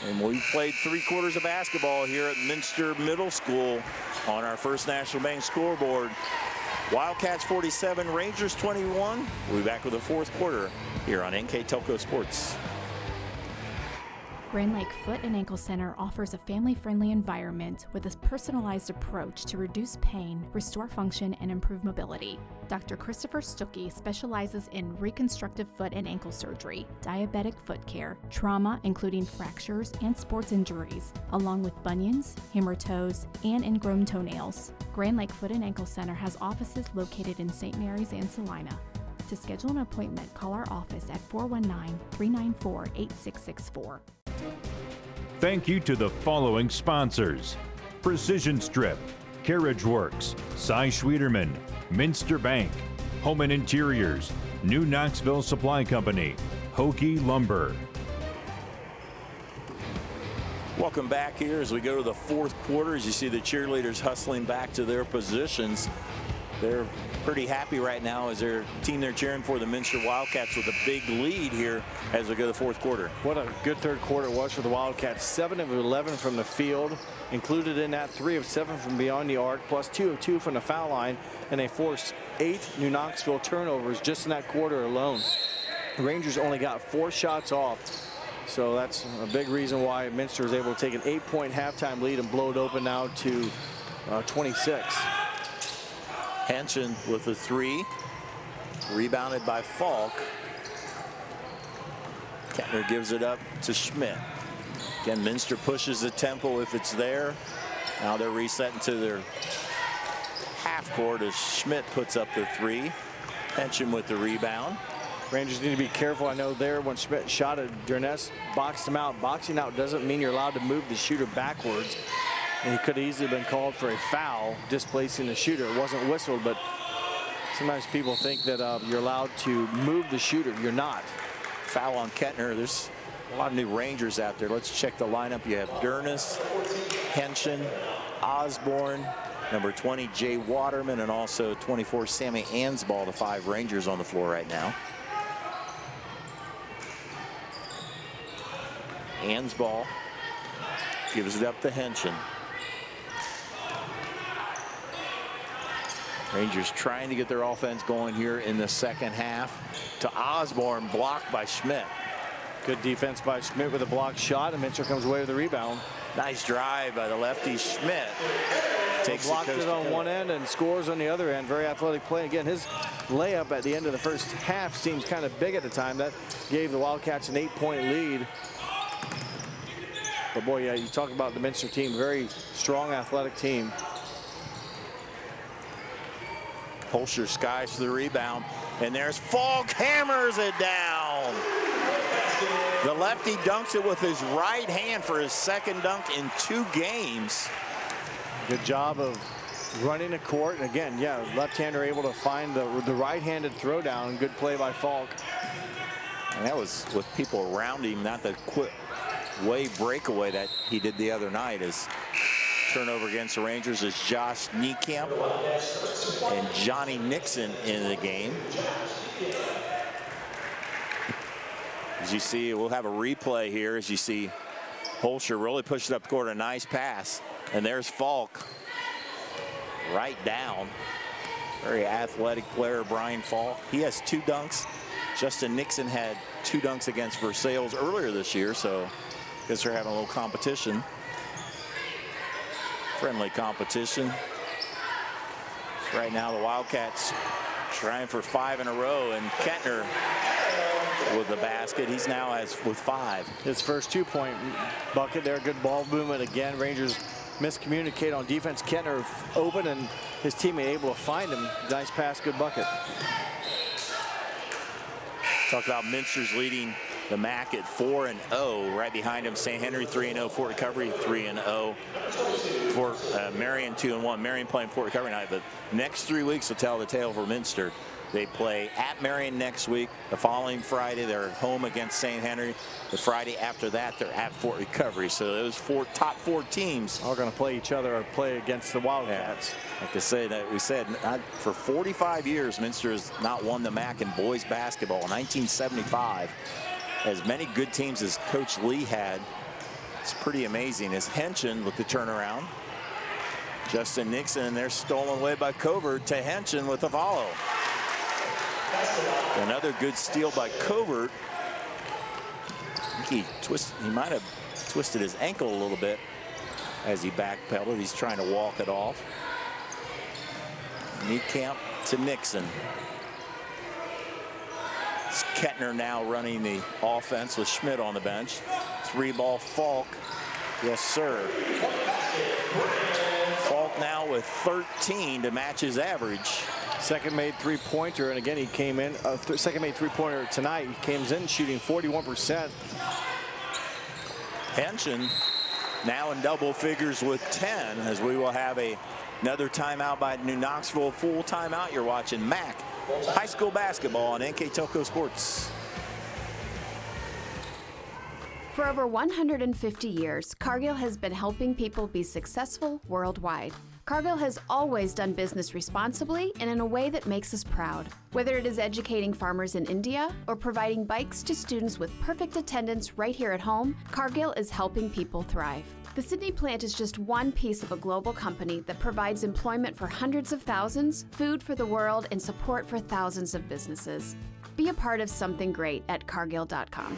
Speaker 1: And we played 3 quarters of basketball here at Minster Middle School on our First National Bank scoreboard. Wildcats 47, Rangers 21. We'll be back with the fourth quarter here on NKTelco Sports.
Speaker 3: Grand Lake Foot and Ankle Center offers a family-friendly environment with a personalized approach to reduce pain, restore function, and improve mobility. Dr. Christopher Stuckey specializes in reconstructive foot and ankle surgery, diabetic foot care, trauma including fractures and sports injuries, along with bunions, hammer toes, and ingrown toenails. Grand Lake Foot and Ankle Center has offices located in St. Mary's and Salina. To schedule an appointment, call our office at 419-394-8664.
Speaker 4: Thank you to the following sponsors: Precision Strip, Carriage Works, Cy Schwederman, Minster Bank, Home and Interiors, New Knoxville Supply Company, Hokie Lumber.
Speaker 1: Welcome back here as we go to the fourth quarter. As you see the cheerleaders hustling back to their positions. They're pretty happy right now as their team they're cheering for, the Minster Wildcats, with a big lead here as we go to the fourth quarter.
Speaker 2: What a good third quarter it was for the Wildcats. 7 of 11 from the field, included in that 3 of 7 from beyond the arc, plus 2 of 2 from the foul line, and they forced 8 New Knoxville turnovers just in that quarter alone. The Rangers only got 4 shots off, so that's a big reason why Minster was able to take an 8-point halftime lead and blow it open now to 26.
Speaker 1: Henson with the 3, rebounded by Falk. Kettner gives it up to Schmidt. Again, Minster pushes the tempo if it's there. Now they're resetting to their half court as Schmidt puts up the 3. Henson with the rebound.
Speaker 2: Rangers need to be careful. I know there when Schmidt shot at Durness, boxed him out. Boxing out doesn't mean you're allowed to move the shooter backwards. And he could have easily been called for a foul, displacing the shooter. It wasn't whistled, but sometimes people think that you're allowed to move the shooter. You're not.
Speaker 1: Foul on Kettner. There's a lot of new Rangers out there. Let's check the lineup. You have Durness, Henson, Osborne, number 20, Jay Waterman, and also 24, Sammy Ansball, the 5 Rangers on the floor right now. Ansball gives it up to Henson. Rangers trying to get their offense going here in the second half. To Osborne, blocked by Schmidt.
Speaker 2: Good defense by Schmidt with a blocked shot, and Minster comes away with the rebound.
Speaker 1: Nice drive by the lefty Schmidt. Takes
Speaker 2: blocked it on one end and scores on the other end. Very athletic play. Again, his layup at the end of the first half seems kind of big at the time. That gave the Wildcats an 8-point lead. But boy, yeah, you talk about the Minster team, very strong athletic team.
Speaker 1: Holscher skies for the rebound, and there's Falk, hammers it down. The lefty dunks it with his right hand for his second dunk in 2 games.
Speaker 2: Good job of running the court, and again, yeah, left-hander able to find the right-handed throwdown. Good play by Falk.
Speaker 1: And that was with people around him, not the quick wave breakaway that he did the other night. As turnover against the Rangers is Josh Niekamp and Johnny Nixon in the game. As you see, we'll have a replay here as you see Holscher really pushed up court, a nice pass. And there's Falk right down. Very athletic player, Brian Falk. He has 2 dunks. Justin Nixon had 2 dunks against Versailles earlier this year, so I guess they're having a little competition. Friendly competition. Right now the Wildcats trying for 5 in a row, and Kettner with the basket. He's now with 5.
Speaker 2: His first 2-point bucket there. Good ball movement again. Rangers miscommunicate on defense. Kettner open and his teammate able to find him. Nice pass, good bucket.
Speaker 1: Talk about Minster's leading the MAC at 4-0. Right behind him, St. Henry 3-0, Fort Recovery 3-0. For Marion 2-1. Marion playing Fort Recovery tonight, but next 3 weeks will tell the tale for Minster. They play at Marion next week. The following Friday, they're home against St. Henry. The Friday after that, they're at Fort Recovery. So those top 4 teams
Speaker 2: are going to play each other or play against the Wildcats.
Speaker 1: Yeah. Like I say, that we said for 45 years, Minster has not won the MAC in boys basketball. In 1975, as many good teams as Coach Lee had. It's pretty amazing. As Henson with the turnaround. Justin Nixon, and they're stolen away by Covert to Henson with a follow. Another good steal by Covert. I think he might have twisted his ankle a little bit as he backpedaled. He's trying to walk it off. Niekamp to Nixon. It's Kettner now running the offense with Schmidt on the bench. 3-ball Falk. Yes, sir. Falk now with 13 to match his average.
Speaker 2: Second made three-pointer, and again he came in, second made three-pointer tonight. He came in shooting 41%.
Speaker 1: Henson now in double figures with 10, as we will have another timeout by New Knoxville. Full timeout. You're watching MAC High School Basketball on NKTelco Sports.
Speaker 5: For over 150 years, Cargill has been helping people be successful worldwide. Cargill has always done business responsibly and in a way that makes us proud. Whether it is educating farmers in India or providing bikes to students with perfect attendance right here at home, Cargill is helping people thrive. The Sydney plant is just one piece of a global company that provides employment for hundreds of thousands, food for the world, and support for thousands of businesses. Be a part of something great at Cargill.com.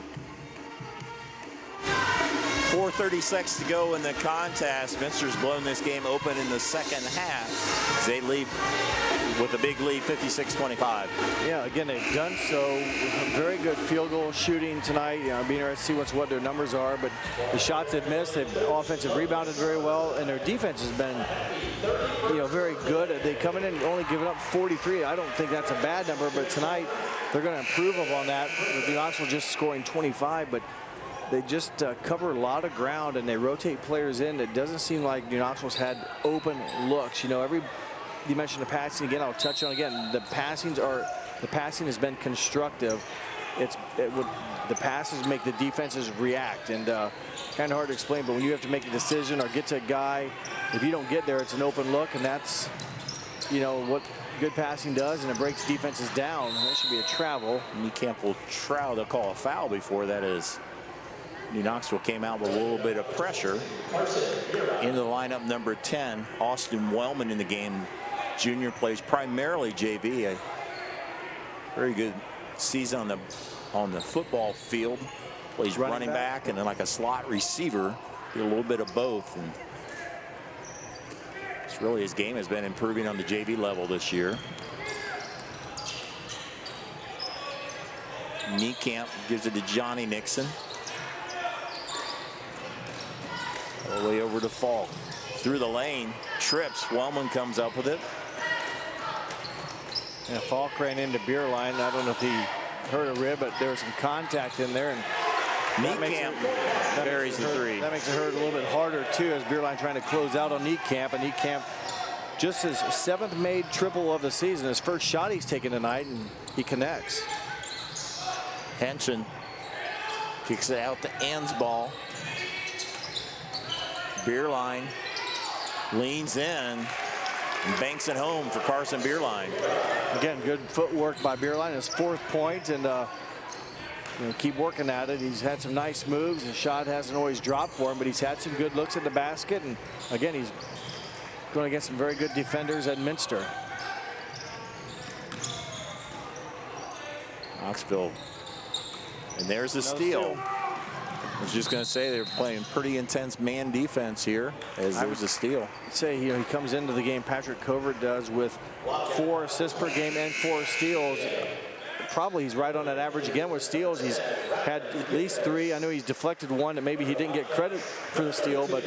Speaker 1: 4:36 to go in the contest. Minster's blown this game open in the second half. They lead with a big lead, 56-25.
Speaker 2: Yeah, again, they've done so. Very good field goal shooting tonight. Being interested to see what their numbers are, but the shots they've missed, they've offensive rebounded very well, and their defense has been, very good. They come in and only giving up 43. I don't think that's a bad number, but tonight they're going to improve upon that. New Knoxville just scoring 25, but they just cover a lot of ground and they rotate players in. It doesn't seem like New Knoxville's had open looks. You mentioned the passing again. I'll touch on again. The passing has been constructive. The passes make the defenses react, and kind of hard to explain. But when you have to make a decision or get to a guy, if you don't get there, it's an open look, and that's what good passing does, and it breaks defenses down. That should be a travel.
Speaker 1: Niekamp will travel. They'll call a foul before that is. New Knoxville came out with a little bit of pressure. Into the lineup, number 10, Austin Wellman in the game. Junior plays primarily JV. A very good season on the football field. Plays running back and then like a slot receiver. Did a little bit of both. And it's really his game has been improving on the JV level this year. Niekamp gives it to Johnny Nixon. All the way over to Falk. Through the lane, trips. Wellman comes up with it.
Speaker 2: And Falk ran into Bierlein. I don't know if he hurt a rib, but there was some contact in there. And
Speaker 1: Niekamp buries the three.
Speaker 2: That makes it hurt a little bit harder, too, as Bierlein trying to close out on Niekamp. And Niekamp, just his 7th made triple of the season. His first shot he's taken tonight, and he connects.
Speaker 1: Henson kicks it out to Ansball. Bierlein leans in and banks it home for Carson Bierlein.
Speaker 2: Again, good footwork by Bierlein. His 4th point, and keep working at it. He's had some nice moves. His shot hasn't always dropped for him, but he's had some good looks at the basket. And again, he's going against some very good defenders at Minster.
Speaker 1: Knoxville, and there's a steal. I was just going to say they're playing pretty intense man defense here as there's a steal.
Speaker 2: I'd say he comes into the game, Patrick Covert does, with 4 assists per game and 4 steals. Probably he's right on that average again with steals. He's had at least 3. I know he's deflected 1 and maybe he didn't get credit for the steal, but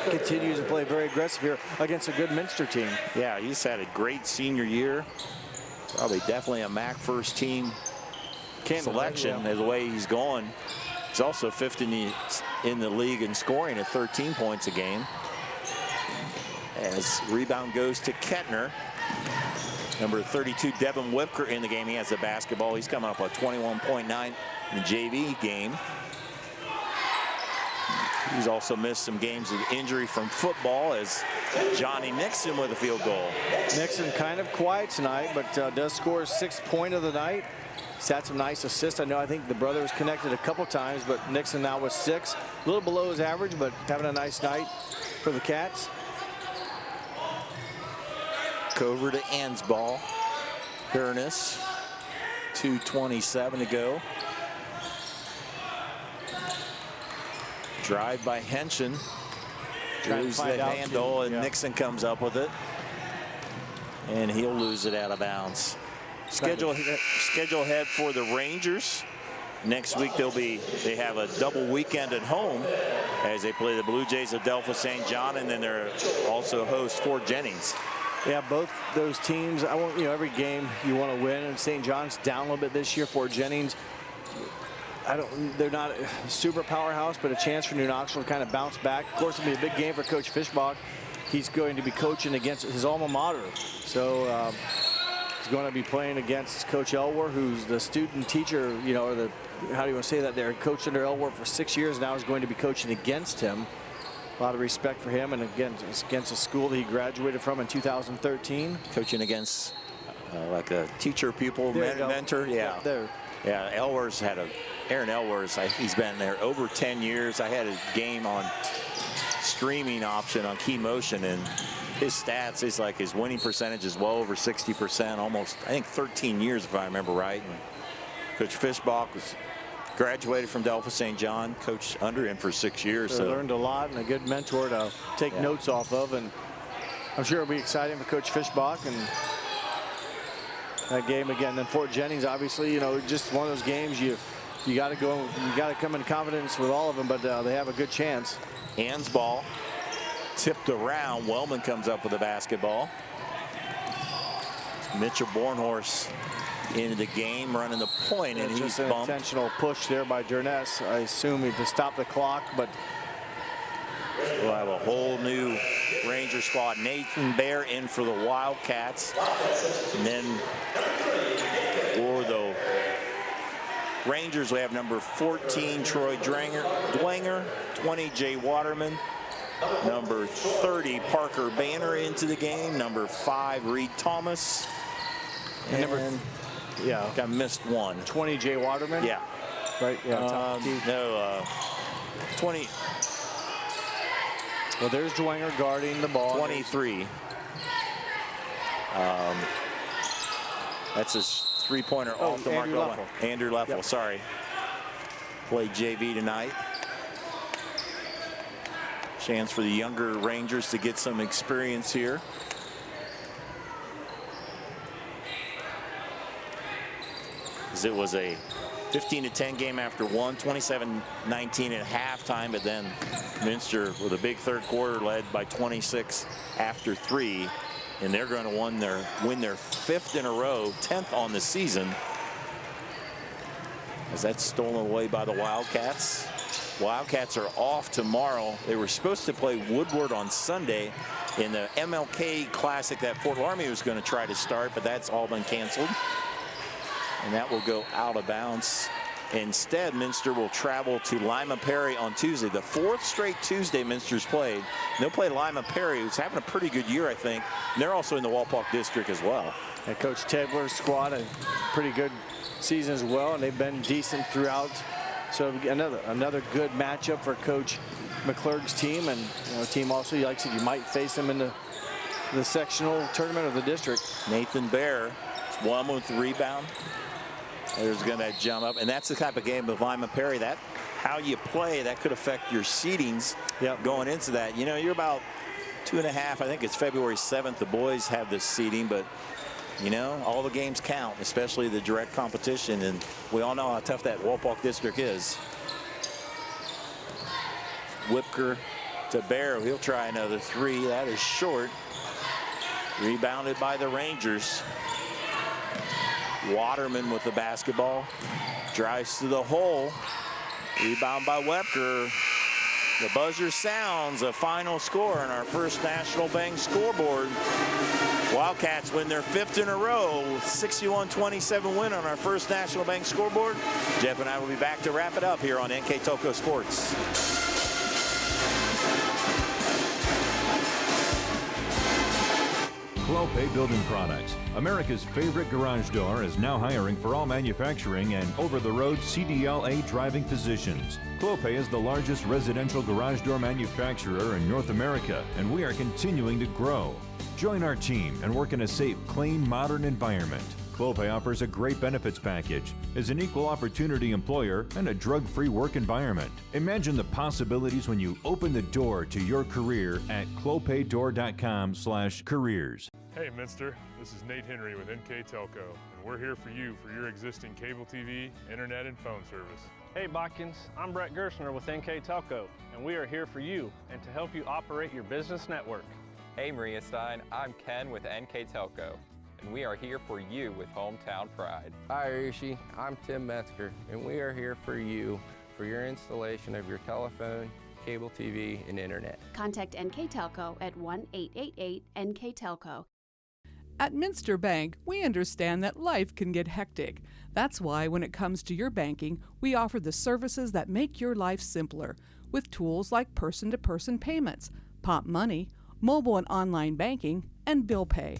Speaker 2: continues to play very aggressive here against a good Minster team.
Speaker 1: Yeah, he's had a great senior year. Probably definitely a MAC first team selection as the way he's going. He's also 5th in the league in scoring at 13 points a game. As rebound goes to Kettner. Number 32, Devin Whipker in the game. He has the basketball. He's coming up with 21.9 in the JV game. He's also missed some games with injury from football as Johnny Nixon with a field goal.
Speaker 2: Nixon kind of quiet tonight, but does score his 6th point of the night. He's had some nice assists. I think the brother was connected a couple times, but Nixon now with 6. A little below his average, but having a nice night for the Cats.
Speaker 1: Back over to Ansball. Hurnis, 2:27 to go. Drive by Henshin. Lose the handle, and Nixon comes up with it. And he'll lose it out of bounds. Schedule ahead for the Rangers. Next week they have a double weekend at home as they play the Blue Jays of Delphos St. John, and then they're also host Fort Jennings.
Speaker 2: Yeah, both those teams, every game you want to win, and St. John's down a little bit this year. Fort Jennings, they're not a super powerhouse, but a chance for New Knoxville to kind of bounce back. Of course, it'll be a big game for Coach Fischbach. He's going to be coaching against his alma mater. So he's going to be playing against Coach Elwer, who's the student teacher, or the, how do you want to say that there, coached under Elwer for 6 years now, is going to be coaching against him. A lot of respect for him, and again, it's against a school that he graduated from in 2013.
Speaker 1: Coaching against like a teacher-pupil mentor. Yeah. Yeah, Elwer's had Aaron Elwer's, he's been there over 10 years. I had a game on streaming option on Key Motion, and his stats, his winning percentage is well over 60%, almost, I think 13 years if I remember right. And Coach Fischbach graduated from Delphos St. John, coached under him for 6 years.
Speaker 2: So learned a lot, and a good mentor to take notes off of, and I'm sure it'll be exciting for Coach Fischbach. And that game again, then Fort Jennings, obviously, just one of those games you got to go, you got to come in confidence with all of them, but they have a good chance.
Speaker 1: Ansball tipped around. Wellman comes up with the basketball. Mitchell Bornhorst into the game, running the point, and he's
Speaker 2: an
Speaker 1: bumped.
Speaker 2: Intentional push there by Durness. I assume to stop the clock, but
Speaker 1: we'll have a whole new Ranger squad. Nathan Bear in for the Wildcats, and then for the Rangers we have number 14 Troy Dwenger, 20 Jay Waterman, number 30 Parker Banner into the game, number 5 Reed Thomas, and I missed one.
Speaker 2: 20 Jay Waterman.
Speaker 1: Yeah.
Speaker 2: Right. Yeah.
Speaker 1: 20.
Speaker 2: Well, there's Dwenger guarding the ball.
Speaker 1: 23. That's his three-pointer off the mark. Andrew Leffel, sorry. Played JV tonight. Chance for the younger Rangers to get some experience here. As it was a 15-10 game after one, 27-19 at halftime, but then Minster with a big third quarter led by 26 after 3, and they're going to win their 5th in a row, 10th on the season, as that's stolen away by the Wildcats. Wildcats are off tomorrow. They were supposed to play Woodward on Sunday in the MLK Classic that Fort Laramie was going to try to start, but that's all been canceled. And that will go out of bounds. Instead, Minster will travel to Lima Perry on Tuesday. The 4th straight Tuesday Minster's played. They'll play Lima Perry, who's having a pretty good year, I think. And they're also in the Walpock District as well.
Speaker 2: And Coach Tedler's squad a pretty good season as well, and they've been decent throughout. So another good matchup for Coach McClurg's team, and team also, like I said, you might face them in the sectional tournament of the district.
Speaker 1: Nathan Bear, one with the rebound. There's going to jump up, and that's the type of game with Lima Perry. That how you play, that could affect your seedings going into that. You're about 2.5. I think it's February 7th. The boys have this seeding, but all the games count, especially the direct competition, and we all know how tough that Walpock District is. Whipker to Barrow. He'll try another 3. That is short. Rebounded by the Rangers. Waterman with the basketball. Drives to the hole. Rebound by Whipker. The buzzer sounds. A final score on our First National Bank scoreboard. Wildcats win their 5th in a row. 61-27 win on our First National Bank scoreboard. Jeff and I will be back to wrap it up here on NKTelco Sports.
Speaker 4: Clopay Building Products, America's favorite garage door, is now hiring for all manufacturing and over-the-road CDLA driving positions. Clopay is the largest residential garage door manufacturer in North America, and we are continuing to grow. Join our team and work in a safe, clean, modern environment. Clopay offers a great benefits package, is an equal opportunity employer, and a drug-free work environment. Imagine the possibilities when you open the door to your career at clopaydoor.com/careers.
Speaker 11: Hey Minster, this is Nate Henry with NKTelco, and we're here for you for your existing cable TV, internet, and phone service.
Speaker 10: Hey Botkins, I'm Brett Gershner with NKTelco, and we are here for you and to help you operate your business network.
Speaker 13: Hey Maria Stein, I'm Ken with NKTelco, and we are here for you with hometown pride.
Speaker 20: Hi Rishi, I'm Tim Metzger, and we are here for you for your installation of your telephone, cable TV, and internet.
Speaker 5: Contact NKTelco at 1-888-NKTelco.
Speaker 21: At Minster Bank, we understand that life can get hectic. That's why when it comes to your banking, we offer the services that make your life simpler with tools like person-to-person payments, Pop Money, mobile and online banking, and bill pay.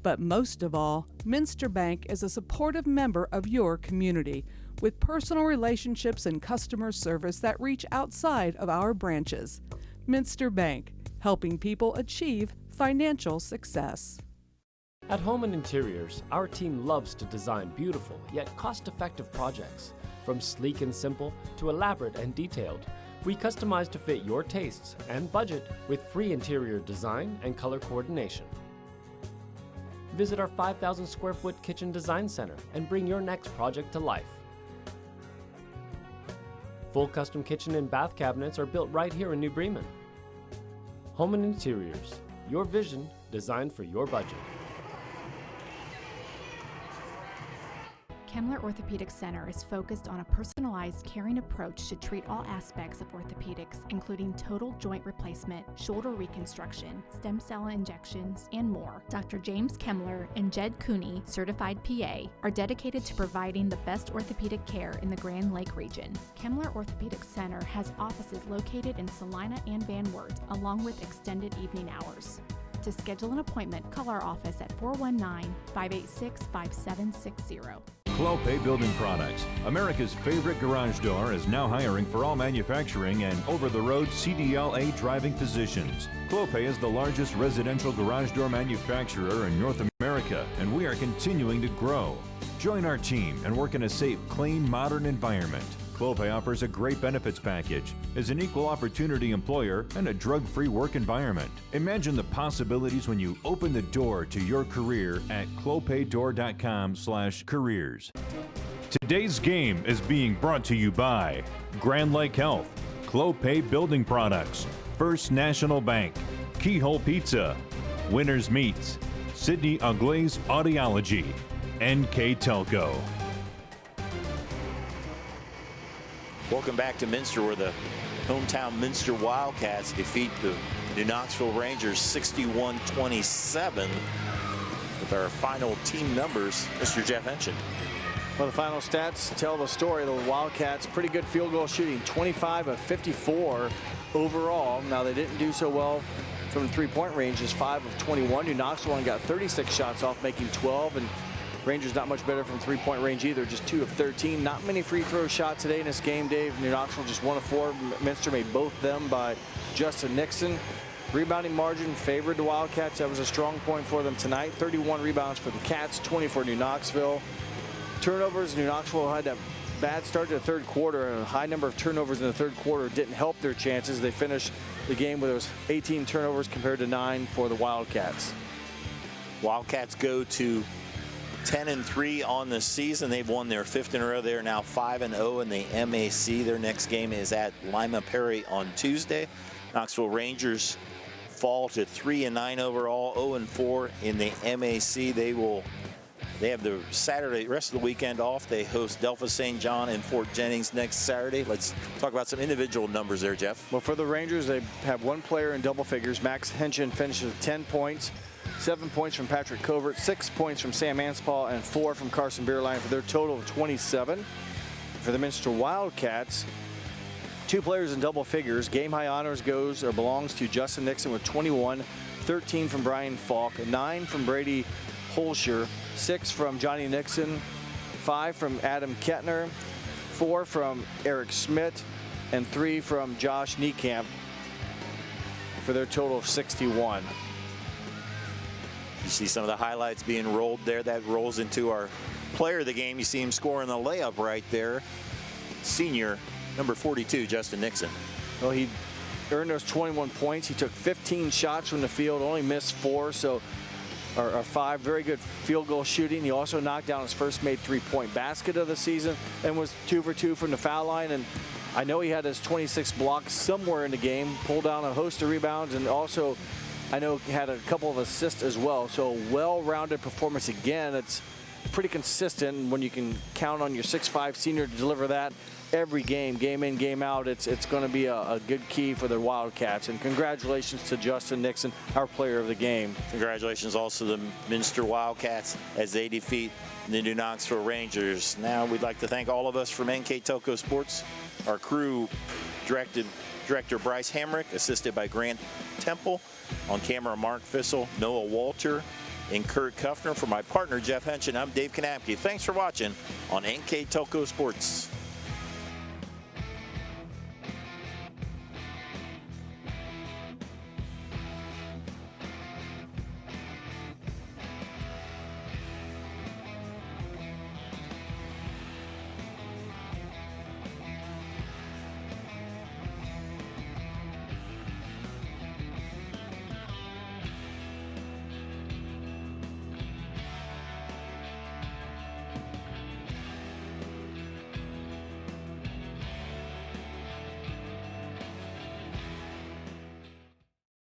Speaker 21: But most of all, Minster Bank is a supportive member of your community with personal relationships and customer service that reach outside of our branches. Minster Bank, helping people achieve financial success.
Speaker 22: At Home and Interiors, our team loves to design beautiful yet cost-effective projects. From sleek and simple to elaborate and detailed, we customize to fit your tastes and budget with free interior design and color coordination. Visit our 5,000 square foot kitchen design center and bring your next project to life. Full custom kitchen and bath cabinets are built right here in New Bremen. Home and Interiors, your vision designed for your budget.
Speaker 3: Kemmler Orthopedic Center is focused on a personalized, caring approach to treat all aspects of orthopedics, including total joint replacement, shoulder reconstruction, stem cell injections, and more. Dr. James Kemmler and Jed Cooney, certified PA, are dedicated to providing the best orthopedic care in the Grand Lake region. Kemmler Orthopedic Center has offices located in Salina and Van Wert, along with extended evening hours. To schedule an appointment, call our office at 419-586-5760.
Speaker 4: Clopay Building Products, America's favorite garage door, is now hiring for all manufacturing and over-the-road CDLA driving positions. Clopay is the largest residential garage door manufacturer in North America, and we are continuing to grow. Join our team and work in a safe, clean, modern environment. Clopay offers a great benefits package, is an equal opportunity employer, and a drug-free work environment. Imagine the possibilities when you open the door to your career at clopaydoor.com/careers. Today's game is being brought to you by Grand Lake Health, Clopay Building Products, First National Bank, Keyhole Pizza, Winners Meats, Sidney Auglai's Audiology, NKTelco.
Speaker 1: Welcome back to Minster, where the hometown Minster Wildcats defeat the New Knoxville Rangers 61-27 with our final team numbers. Mr. Jeff Henson.
Speaker 2: Well, the final stats tell the story. The Wildcats, pretty good field goal shooting, 25 of 54 overall. Now, they didn't do so well from the three-point range, just 5 of 21. New Knoxville only got 36 shots off, making 12, and Rangers not much better from three-point range either, just 2 of 13. Not many free throw shots today in this game, Dave. New Knoxville just 1 of 4. Minster made both them by Justin Nixon. Rebounding margin favored the Wildcats. That was a strong point for them tonight. 31 rebounds for the Cats, 20 for New Knoxville. Turnovers, New Knoxville had that bad start to the third quarter, and a high number of turnovers in the third quarter didn't help their chances. They finished the game with those 18 turnovers compared to 9 for the Wildcats.
Speaker 1: Wildcats go to 10-3 on the season. They've won their 5th in a row. They're now 5-0 in the MAC. Their next game is at Lima Perry on Tuesday. Knoxville Rangers fall to 3-9 overall, 0-4 in the MAC. They have the rest of the weekend off. They host Delphos St. John and Fort Jennings next Saturday. Let's talk about some individual numbers there, Jeff.
Speaker 2: Well, for the Rangers, they have one player in double figures. Max Henschen finishes with 10 points. 7 points from Patrick Covert, 6 points from Sam Anspaugh, and 4 from Carson Beerline for their total of 27. For the Minster Wildcats, 2 players in double figures. Game high honors belongs to Justin Nixon with 21, 13 from Brian Falk, 9 from Brady Holscher, 6 from Johnny Nixon, 5 from Adam Kettner, 4 from Eric Schmidt, and 3 from Josh Niekamp for their total of 61.
Speaker 1: You see some of the highlights being rolled there. That rolls into our player of the game. You see him scoring the layup right there. Senior, number 42, Justin Nixon.
Speaker 2: Well, he earned those 21 points. He took 15 shots from the field, only missed 4, or 5. Very good field goal shooting. He also knocked down his first made three-point basket of the season and was 2 for 2 from the foul line. And I know he had his 26 blocks somewhere in the game, pulled down a host of rebounds, and also I know he had a couple of assists as well. So well-rounded performance again. It's pretty consistent when you can count on your 6'5" senior to deliver that every game, game in, game out. It's going to be a good key for the Wildcats. And congratulations to Justin Nixon, our player of the game.
Speaker 1: Congratulations also to the Minster Wildcats as they defeat the New Knoxville Rangers. Now we'd like to thank all of us from NKTelco Sports, our crew, Director Bryce Hamrick, assisted by Grant Temple, on camera Mark Fissel, Noah Walter, and Kurt Kuffner. For my partner Jeff Henson, I'm Dave Kanapke. Thanks for watching on NKTelco Sports.